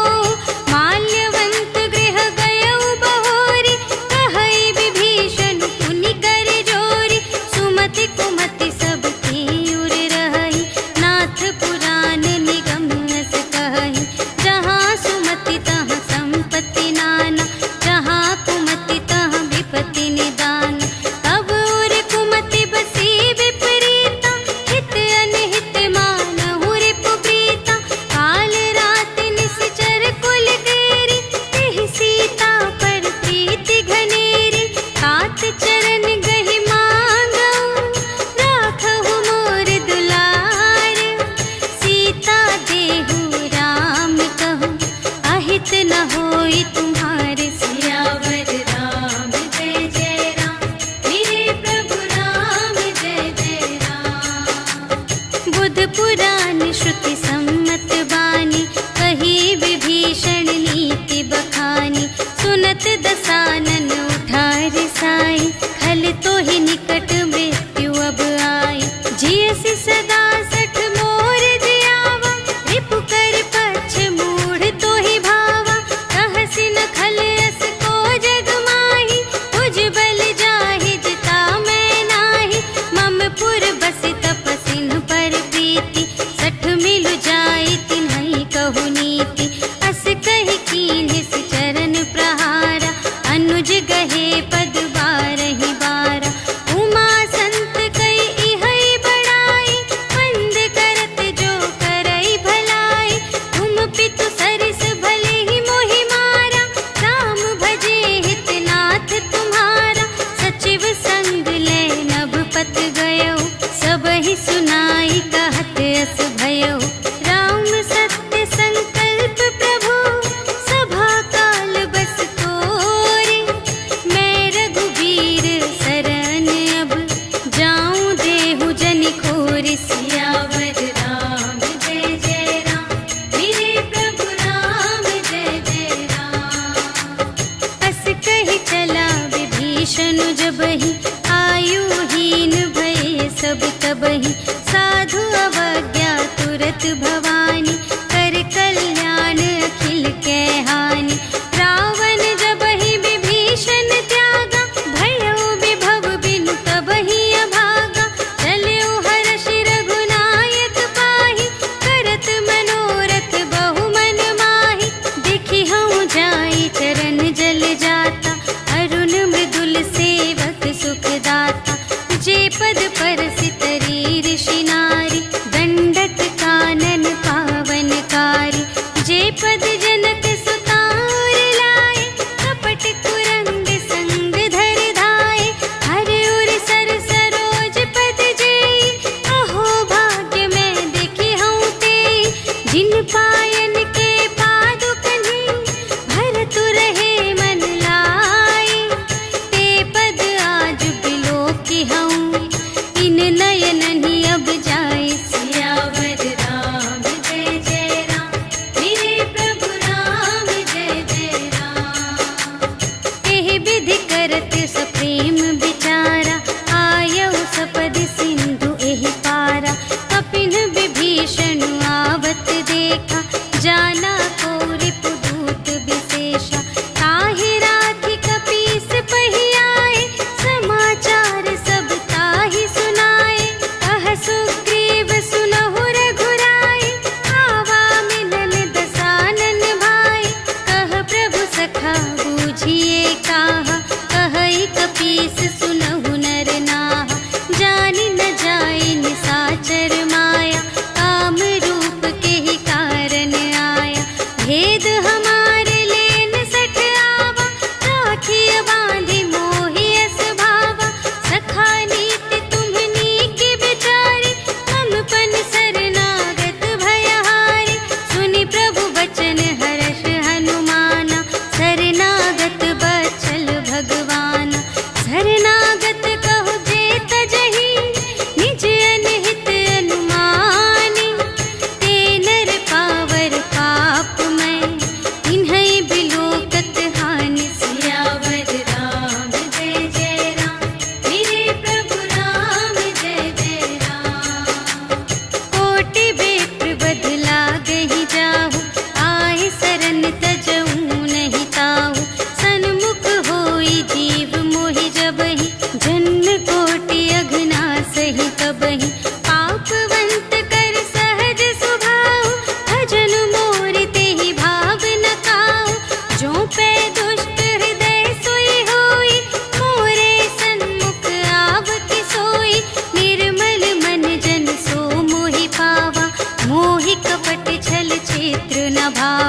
माल्यवंत गृह गयउ बहोरी कहई विभीषण पुनि कर जोरी सुमति कुमति सब की उर रही नाथ पुराण निगम अस कहई जहाँ सुमति तहाँ संपत्ति नाना जहाँ कुमति तहाँ विपत्ति निदान तब उर कुमति बसी विपरीता हित अनहित मानहु रिपु प्रीता काल रात निश्चर कुल केरी तेहि सीता पर प्रीति घनेरी तात चरण गहि मांगऊ राखहु मोर दुलार सीता देहु राम कहूँ अहित न होई तुम्हारे सियावर राम जय जय राम मेरे प्रभु राम जय जय राम। बुध पुराण श्रुति सम्मत बानी कही विभीषण नीति बखानी सुनत दसानन उठार साई खल तो ही निकट मृत्यु अब आई जियसि सदा सठ मोर जियावा रिपु कर पक्ष मूढ़ तो ही भावा कहसि न खल अस को जग माही तुझ बल जाहि जिता मैं नाही मम पुर बसि तपसिन पर प्रीति सठ मिलु जाई तिन्हई कहु नीति अस कहि कीन्हिस चरण प्रहारा अनुज गहे पद बारहि बारा उमा संत कई इहई बड़ाई मंद करत जो करई भलाई तुम पितु सरिस भले ही मोहि मारा राम भजे हितनाथ तुम्हारा सचिव संग ले नभ पत गयो सब ही सुनाई कहत अस भयो राम सत्य संकल्प प्रभु सभा काल बस तोरे मैं रघुबीर शरण अब जाऊं देहु जनि खोरि सियावर राम जय जय राम मेरे प्रभु राम जय जय राम। अस कहि चला विभीषण जबहि आयुहीन भये सब तबहि साधु अवज्ञा तुरत भवानी कर कल्याण अखिल के हानि रावण जबहि विभीषण त्यागा भयो विभव बिनु तबहि अभागा चल्यो हर्ष रघुनायक पाहि करत मनोरथ बहु मन माहि देखि हऊँ जाई चरण जल जाता अरुण मृदुल सेवक सुखदाता जे पद पर सितरी ऋषि नारी दंडक कानन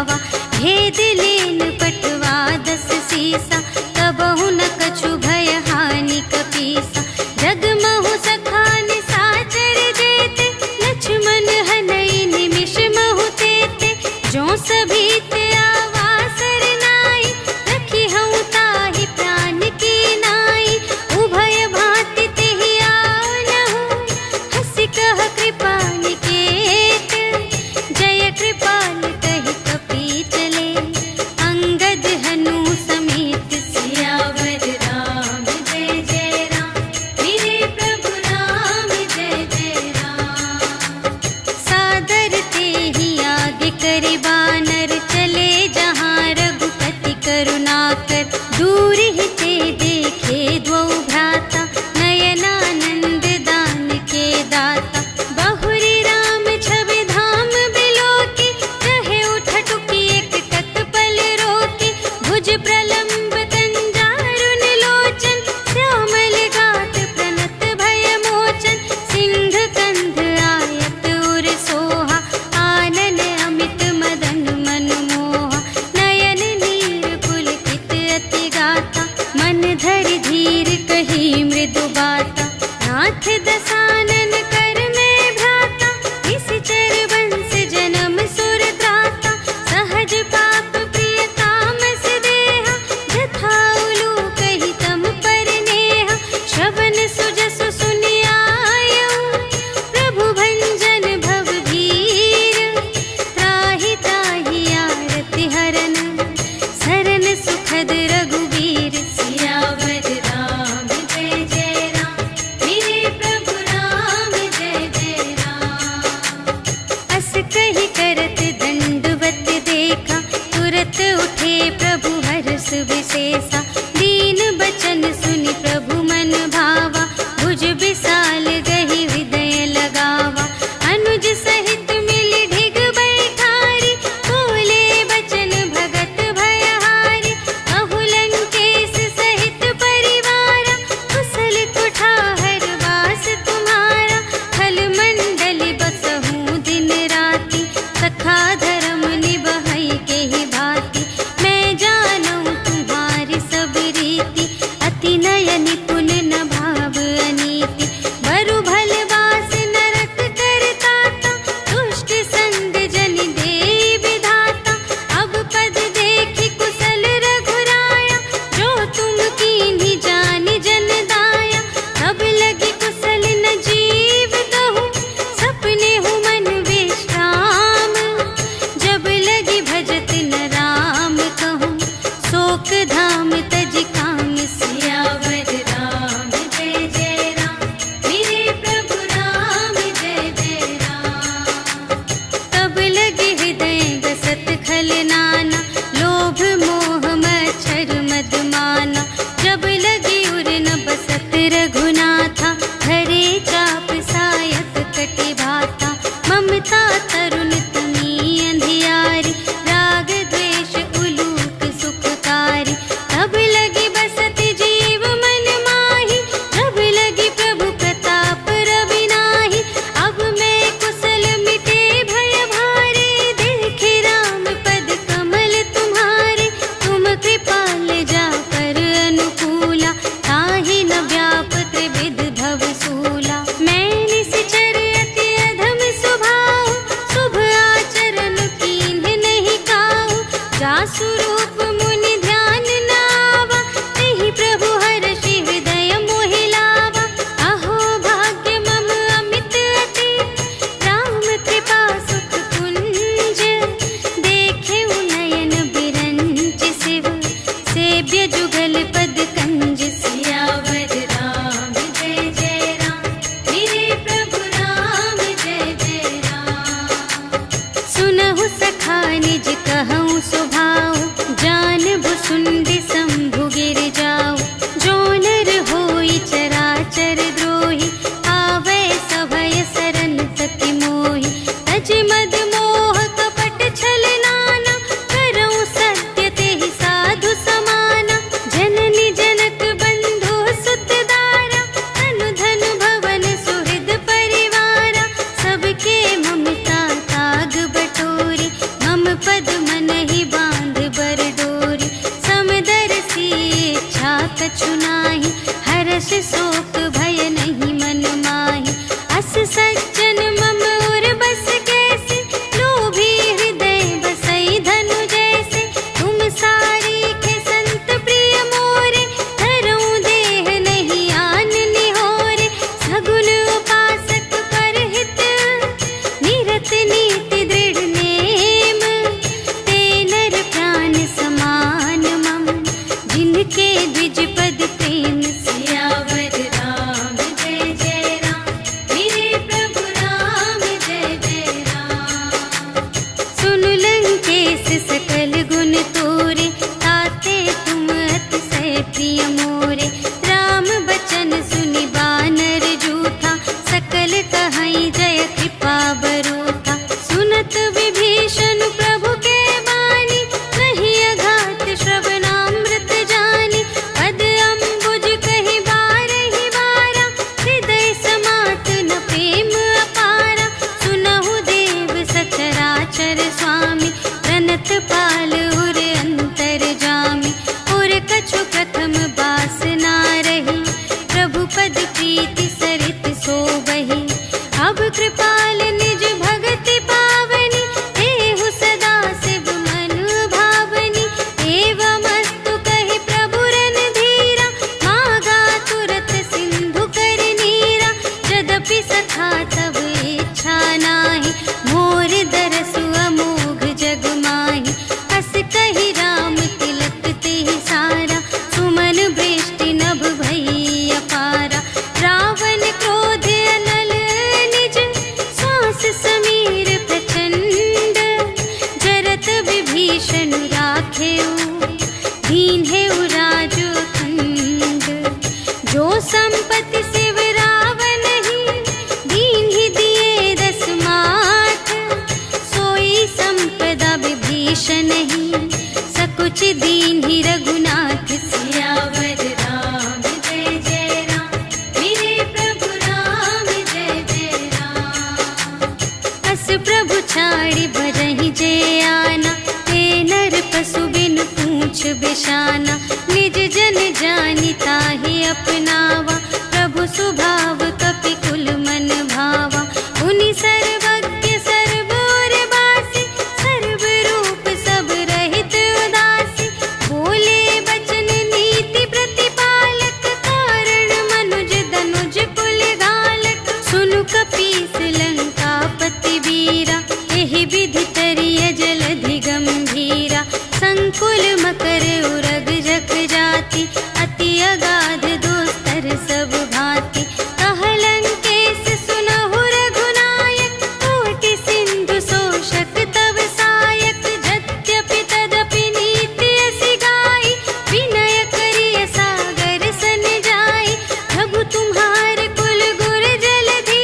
गावा। भेद लेन पटवा 10 सीसा, तबहु न कछु भय हानि कपीसा। जगमहु सखान साचर जेते, लक्ष्मण हनई निमिष महु तेते। जो सभी ते आवासर नाई, रखी हूँ ताहि प्राण की नाई। उभय भांति तेहि आनहु, हंसि कह कृपा निकेत। जय कृपाल कहि कपि चले, अंगद हनु समेत। सियावर राम जय जय राम, मेरे प्रभु राम जय जय राम। सादर तेहि आगे करि बानर, चले जहाँ रघुपति करुणाकर। दूर ही ते देखे द्वौ भ्राता, नयनानंद दान के दाता। बहुरी राम छवि धाम बिलोकी, रहे उठटुकी एक तत्पल रोकी। भुज प्रलंब कंजारुन लोचन, श्यामल गात प्रणत भय मोचन। सिंह कंध आयत उर सोहा, आनन अमित मदन मनमोहा। नयन नीर पुलकित अति गाता, मन धरि धीर कही मृदु बाता। नाथ दसानन कर में भ्राता, निश्चर वंश जन्म सुर त्राता। सहज पाप प्रिय तामस देहा, जथा उलूक ही तम पर नेहा। श्रवण सुजसु सुनि आयऊ, प्रभु भंजन भव भीर। त्राहि त्राहि आरति हरन, सरन सुखद रघुवीर। सियावर राम जय जय राम, मेरे प्रभु राम जय जय राम। अस कहि करत दंडवत देखा, तुरत उठे प्रभु हर्ष विशेषा। दीन बचन सुनि प्रभु मन भावा, भुज विशाल गहि हृदय लगावा। अनुज सहित मिलि ढिग बैठारी, बोले बचन भगत भयहारी। कहु लंकेश सहित परिवारा, कुशल कुठार वास तुम्हारा। खल मंडल बसहु दिन राति, सखा धर्म निबहै केहि भांति। मैं जानूं तुम्हारी सब रीति, अति नय निपुण न भाव अनीति। बरु भल वास नरक करताता, दुष्ट संग जन देई विधाता। अब पद देखि कुशल रघुराया, जो तुम कीन्ही जानि जन दाया। तब लगी कुशल न जीव कहूँ, सपने हूँ मन विश्राम। जब लगी भजत न राम कहूँ, शोक धाम तज काम। सियावर राम जय जय राम, मेरे प्रभु राम जय जय राम। तब लगे हृदय गसत खल नाना, लोभ मोह मच्छर मद माना। जब लगी उर न बसत रघुनाथा, धरे चाप सायक कटि भाता। ममता तरुण तमी अंधियारी, राग द्वेष उलूक सुखकारी। तब लगी बसत जीव मन माही, जब लगी प्रभु प्रताप रवि नाही। अब मैं कुशल मिटे भय भारे, देखे राम पद कमल तुम्हारे। तुम कृपाल जा कर अनुकूला, ताहि न व्याप त्रिविध भव सूला। मैं निश्चर अति अधम स्वभाव, शुभ आचरण कीन्ह नहीं काहू। जासु रूप मुनि ध्यान न आवा, तेहि प्रभु हर्षि हृदय मोहि लावा। अहो भाग्य मम अमित अति, राम कृपा सुख कुंज। देखे नयन बिरंच शिव, सेव्य जुगल पद कंज। सियावर राम जय जय राम, मेरे प्रभु राम जय जय राम। सुनहु सखा निज कहूँ स्वभाव, तोरे, ताते तुम अतिशय प्रिय मोरे। राम बचन सुनि बानर जूठा, सकल कहई जय कृपा बरूठा। सुनत विभीषण प्रभु के बानी, नहीं अघात श्रवणामृत जानी। पद अम्बुज कहि बारहि बारा, हृदय समात न प्रेम अपारा। सुनहु देव सचराचर स्वामी, प्रणत पाल उर अंतर जामी। और कछु प्रथम बास ना रही, प्रभु पद प्रीति सरित सोबहि। अब कृपाल निज भगति पावनी, देहु सदा शिव मन भावनी। एवमस्तु कहि प्रभु रणधीरा, मागा तुरत सिंधु कर नीरा। यद्यपि सखा तब इच्छा नाही, मोर दरसु अमोघ जग माही। हस कहि राम तिलक तेहि सारा, सुमन बृष्टि नभ भई अपारा। रावण क्रोध अनल निज, श्वास समीर प्रचंड। जरत विभीषण राखेउ, दीन्हेउ राजु अखंड। जो संपत्ति शिव रावण ही, दीन्हि दिए दस माठ। सोई संपदा विभीषण ही, सकुच दीन्हि रघुनाथ। सियावर राम जय जय राम, मेरे प्रभु राम जय जय राम। अस प्रभु छाड़ि भजहि जे आना, ते नर पशु बिनु पूछ बिशाना। निज जन जानि ताहि अपनावा, प्रभु सुभाव कपि कुल मन भावा। उनि सर्वज्ञ सर्व और बासी, सर्व रूप सब रहित उदासी। बोले बचन नीति प्रतिपालक, कारण मनुज धनुज कुल घालक। सुनु कपीस लंकापति वीरा, एहि विधि तरिय जलधि गंभीरा। संकुल मकर उरग जग जाति, अति अगाध दोस्तर सब भांति। कहलंकेश सुनहु रघुनायक, कोटि सिंधु शोषक तव सायक। यद्यपि तदपि नीति असी गाई, विनय करिय सागर सन जाई। प्रभु तुम्हार कुल गुर जलधि,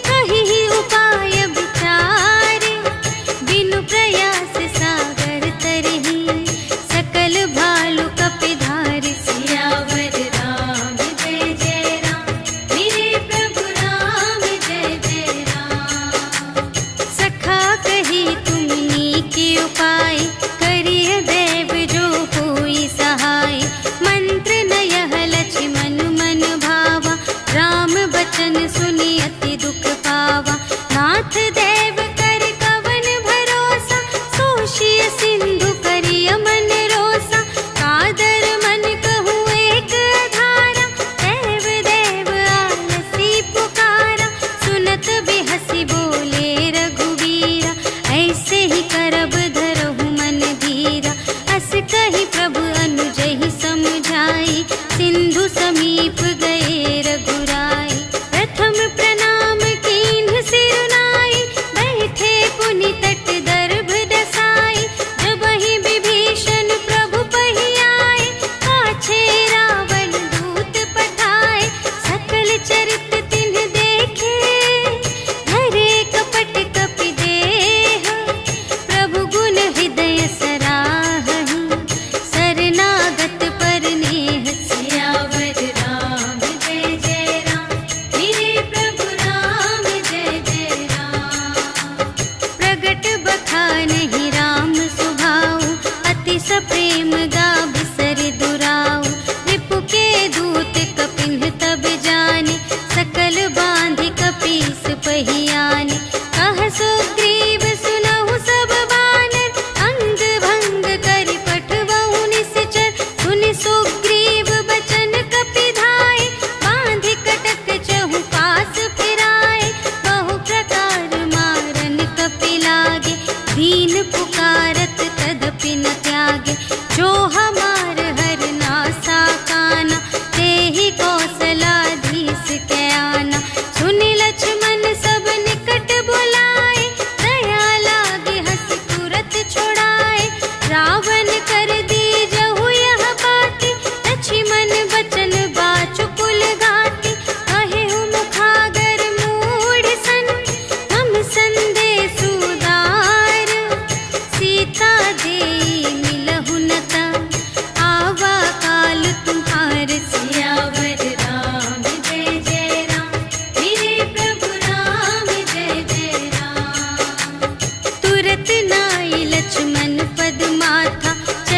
कहिहि उपाय विचारे। बिनु प्रयास सागर तरहि, सकल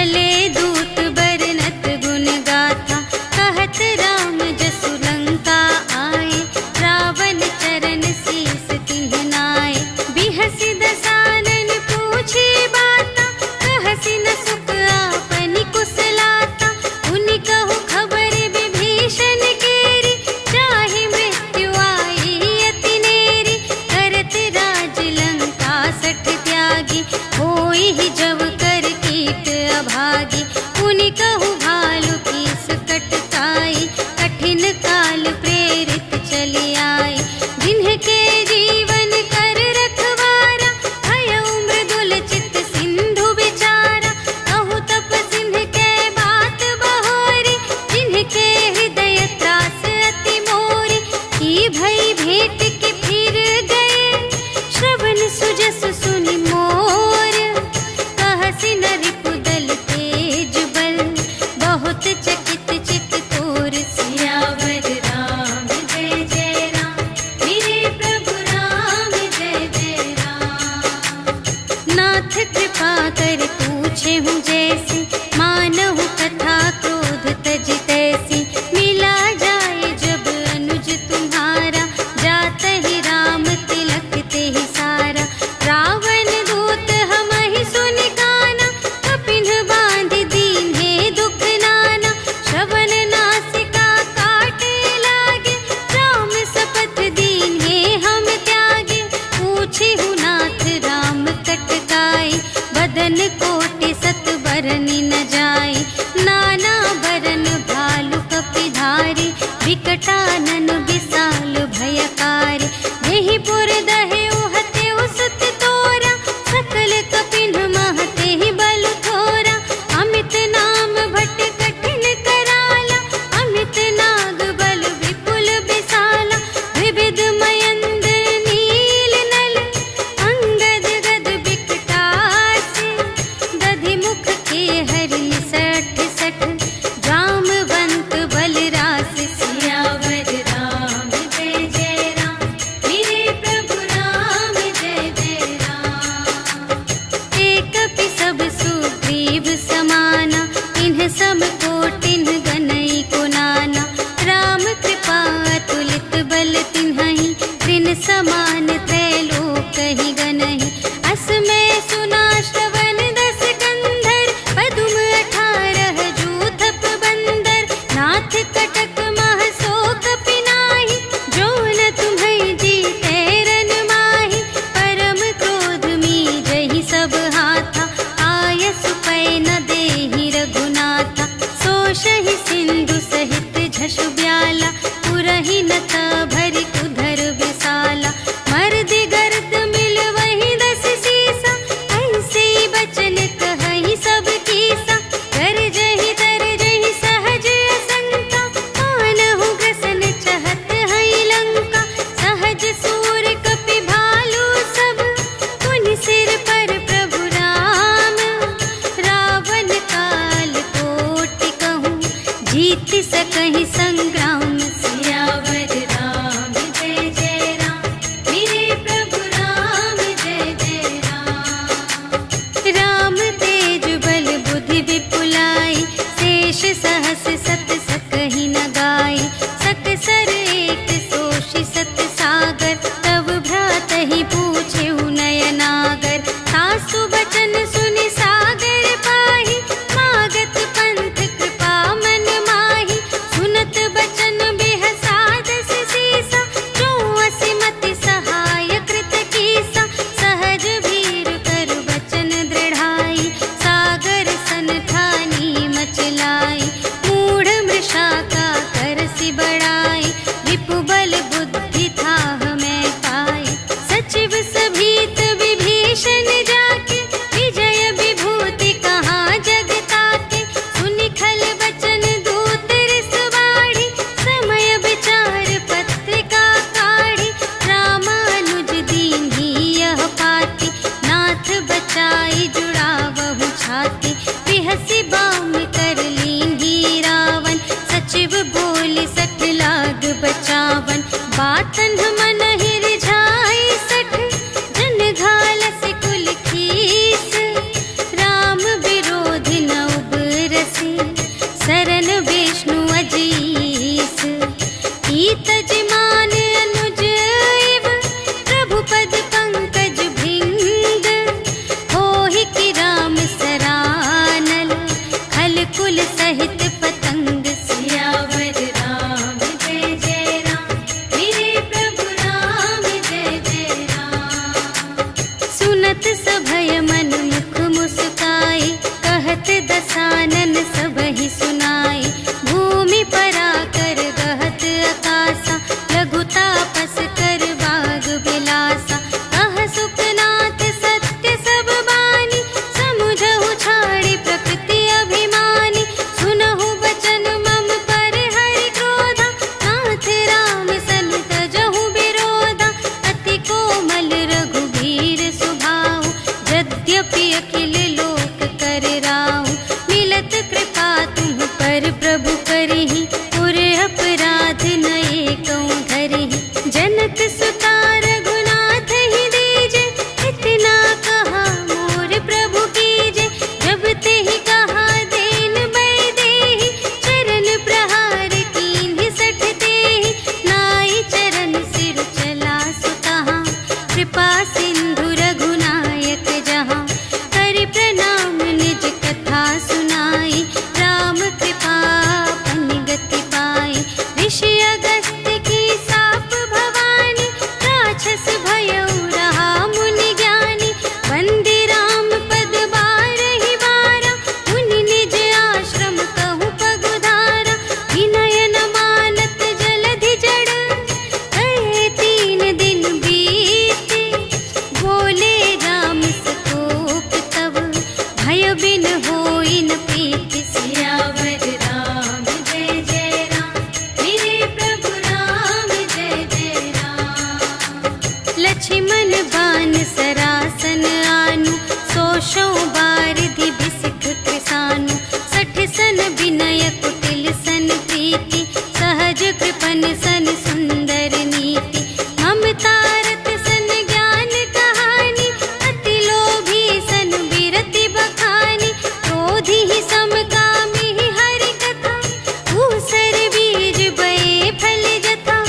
चले दूत बरनत गुण गाथा, कहत राम जसु लंका आए, रावण चरण शीस तिन्ह नाए। बिहसि दसानन पूछे बाता, कहसि न सुख आपनि कुशलाता। उनि कहु खबर विभीषण केरी, चाहे मृत्यु आई अति नेरी। करत राज लंका सठ त्यागी, होई ही जब कर कीट अभागी। उनि कहु भालु कीस कटकाई, कठिन काल प्रेरित चली आई। जिन्हके जीवन कर रखवारा, भयउ मृदुल चित सिंधु विचारा। कहु तप सिंह के बात बहोरी, जिनके हृदय त्रास अति मोरी। की भई भेंट के फिर गए, श्रवण सुजस सुनि मोर। कहसि न रिपुदल तेज बल, बहुत चकित चित तोर। सियावर राम जय जय राम, मेरे प्रभु राम जय जय राम। नाथ कृपा कर पूछे हूँ जैसी, मानहु कथा क्रोध तज तैसी। मिला जाए जब अनुज तुम्हारा, जात ही राम तिलक ते ही सारा। रावण दूत हमहि सुनि काना, कपिन बांधि दीन्हे दुख नाना। श्रवण नासिका काटे लागे, राम शपथ दीन्हे हम त्यागे। पूछिहु नाथ राम कटकाई, बदन कोटि सत बरनि न जाई। नाना बरन भालु कपिधारी, विकटानन विशाल भयकारी। देहि पुर दहेउ हतेउ सुत तोरा, सकल कपिन महते ही बल थोरा। अमित नाम भट कठिन कराला, अमित नाग बल विपुल विशाला। विविध मयंद्र नील नल, अंगद गद विकटासी। दधि मुख के हरि सठ सठ, जामवंत बलरास। सियावर राम जय जय राम, मेरे प्रभु राम जय जय राम। एक कपि सब सुग्रीव समाना, इन्ह सम कोटिन्ह गनई को नाना। राम कृपा अतुलित बल तिन्हहि, त्रिन समान त्रैलोक ही गनहि। अस में सुना श्रवण दस कंधर, पदुम 18 जूथप बंदर। नाथ कटक मह शोक पिनाहि, जो न तुम्हें जीते रन माहि। परम क्रोध मीजहि सब हाथा, आयसु पै न देहि रघुनाथा। सोषहि सिंधु सहित झसु ब्याला, पुरहि न भरि उधर विशाला। मर्दि गर्द मिल वही दस सीसा, ऐसे बचन कहहि सब कीसा। गरजहि तरजहि सहज असंका, मानहु ग्रसन चहत हई लंका। सहज सूर कपि भालु सब, पुनि सिर पर प्रभु राम। रावण काल कोटि कहूँ, जीत सकहि संग्राम। सियावर राम जय जय राम, मेरे प्रभु राम जय जय राम। राम तेज बल बुद्धि विपुलाई, शेष सहस सत सकहि न गाई। सकसर एक सोषि सत सागर, तब भ्रातहि पूछेउ नयनागर। सासु बचन सुनि सागर पाहि, मागत पंथ कृपा मन माहि। सुनत बचन बेहसादस सीसा, जो असिमति सहाय कृत कीसा। सहज भीर कर बचन दृढ़ाई, सागर सन ठानी मचलाई। मूढ़ मृषा का करसि बड़ाई, रिपु बल बुद्धि थाह में पाई। सचिव सभीत विभीषण जाके, विजय विभूति कहाँ जग ताके। सुनि खल बचन दूत रिस बाढ़ी, समय विचार पत्रिका काढ़ी। रामानुज दीन्ही यह पाती, नाथ बचाई जुड़ावहु छाती। बिहसि बाम कर लीन्ही रावण, सचिव बोलि सठ लाग बचावन। बातन मन ही रिझाई सठ, जन घालसि कुल खीस। राम विरोधि न सहित पतंग। सियावर राम जय जय राम, मेरे प्रभु राम जय जय राम। सुनत सभय मन मुख मुस्काई, कहत दसानन सबहि सुनाई। भूमि पराकर गहत आकासा, लघु तापस कर बाग बिलासा। कह सुखनाथ सत्य सब बानी, समुझहु छाड़ी प्रकृति अभिमानी। सुनहु बचन मम पर हरि क्रोधा, नाथ राम सन तजहु विरोधा। अति कोमल रघुबीर सुभाऊ, यद्यपि अखिल लोक कर राहु। मिलत कृपा तुम पर प्रभु करहि, पुर अपराध न एकौ धरहि। जनक सुता रघुनाथ ही दीजे, इतना कहा मोर प्रभु कीजे। जब तेहि कहा देन बैदेहि, चरण प्रहार कीन्हि सठ तेहि। नाई चरण सिर चला सुतहाँ, कृपा सिंधु रघुनायक जहाँ। करि प्रणाम निज कथा सुनाई, राम कृपा पन गति पाई। ऋषि अगस्त्य की साप भवानी, राक्षस भयउ रहा मुनि ज्ञानी। वंदे राम पद बारहि बारा, मुनि निज आश्रम कहु पगुधारा। विनय न मानत जलधि जड़, कहे 3 दिन बीते। बोले राम संतोष तब, भय बिन होई न प्रीति। सियावर राम जय जय राम, मेरे प्रभु राम जय जय राम। लक्ष्मण बान सरासन आनु, सोशौ बारिधि बिसिख कृसानु। 60 सन विनय कुटिल सन प्रीति, सहज कृपन सन सुंदर नीति। ममता रत सन ज्ञान कहानी, अति लोभी सन बिरति बखानी। क्रोधी ही समकामी ही हरि कथा, ऊसर बीज बये फल जथा।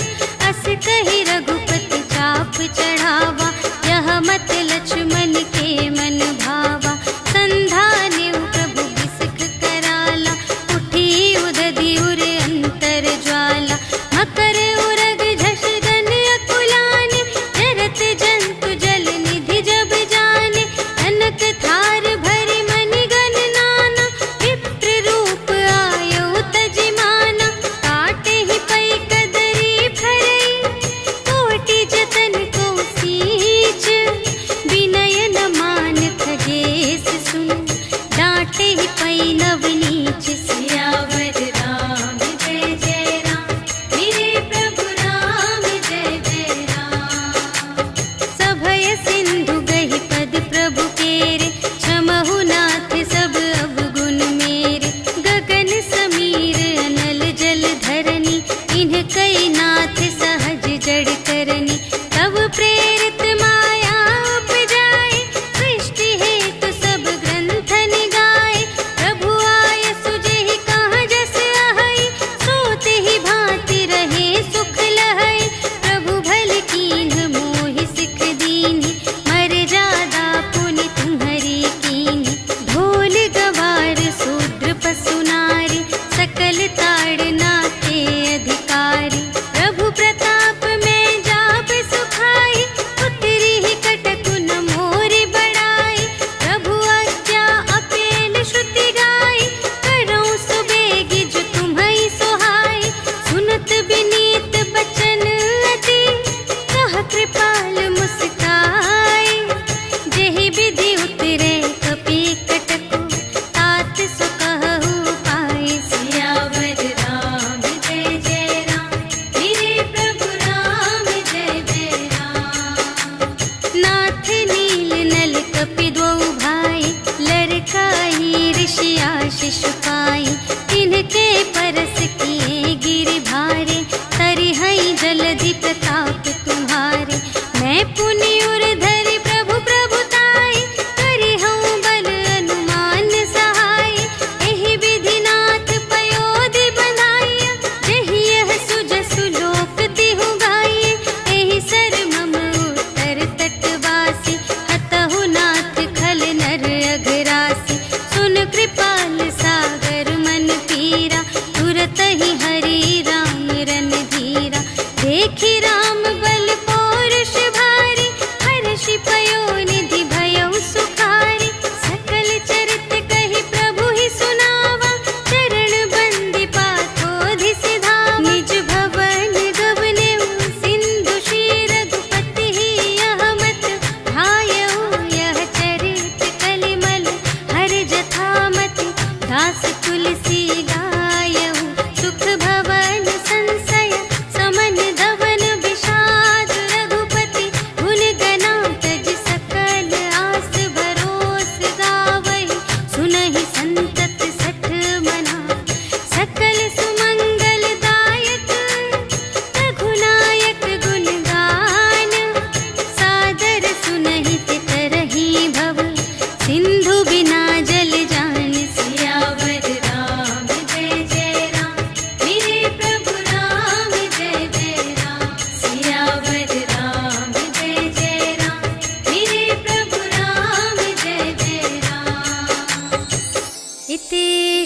अस कहि रघुपति चाप चढ़ावा, यह मत लक्ष्मण के मन भावा। संधान्यु प्रभु बिसिख कराला, उठी उदधि उर अंतर ज्वाला। मकर उरग झष गन अकुलाने, जरत जंतु जल निधि जब जाने। कनक थार भरि मनि गण नाना, विप्र रूप आयउ तजिमाना। काटे ही पै कदरी फरई, कोटि जतन को सींच। विनय न मान खगेश सुन, डांटे ही पै नव नीच। सियावर राम जय जय राम, मेरे प्रभु राम जय जय राम। सभय सिंधु गहि पद प्रभु केरे, क्षमहु नाथ सब अवगुण मेरे। गगन समीर अनल जल धरनी, इन्ह कई नाथ सहज जड़ करनी। तब प्रेरित माया उपजाए, सृष्टि हेतु सब ग्रंथ निगाए। प्रभु आय सुजेहि कहाँ जस अहै, सोते ही भांति रहे सुख लहै। प्रभु भल कीन्ह मोहि सिख दीन्हि, मर्यादा पुनि तुम्हरी कीन्हि। ढोल गवार शूद्र पशु नारी, सकल ताड़ना के अधिकारी। प्रभु प्रताप में जाप सुखाई, उतरी ही कटकु न मोरि बड़ाई। प्रभु आज्ञा अपेल श्रुति गाई, करऊँ सुबेगी जो तुम्है सोहाई। सुनत विनीत बचन अति, कह कृपाल मुस्काई। जेहि विधि उतरे कपि कटकु, तात सो कहु पाई। सियावर राम जय जय राम, मेरे प्रभु राम जय जय राम। नाथ नील नल कपि द्वौ भाई, लरकाई ऋषि आशीष पाई। तिनके परस किए गिरि भारे, तरिहै जलधि प्रताप तुम्हारे। मैं पुनि उर धरि प्रभु प्रभुताई, करिहउँ बल अनुमान सहाय। एहि विधि नाथ पयोधि बंधाइया, जेहि यह सुजसु लोक तिहु गाइए। एहि सर मम उत्तर तटवासी, हतहु नाथ खल नर अघरासी। सुन कृपाल सागर मन पी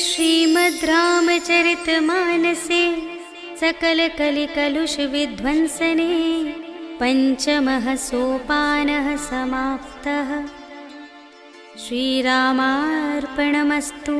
श्रीमद् रामचरितमानसे सकलकलिकलुषविध्वंसने पञ्चमः सोपानः समाप्तः। श्रीरामार्पणमस्तु।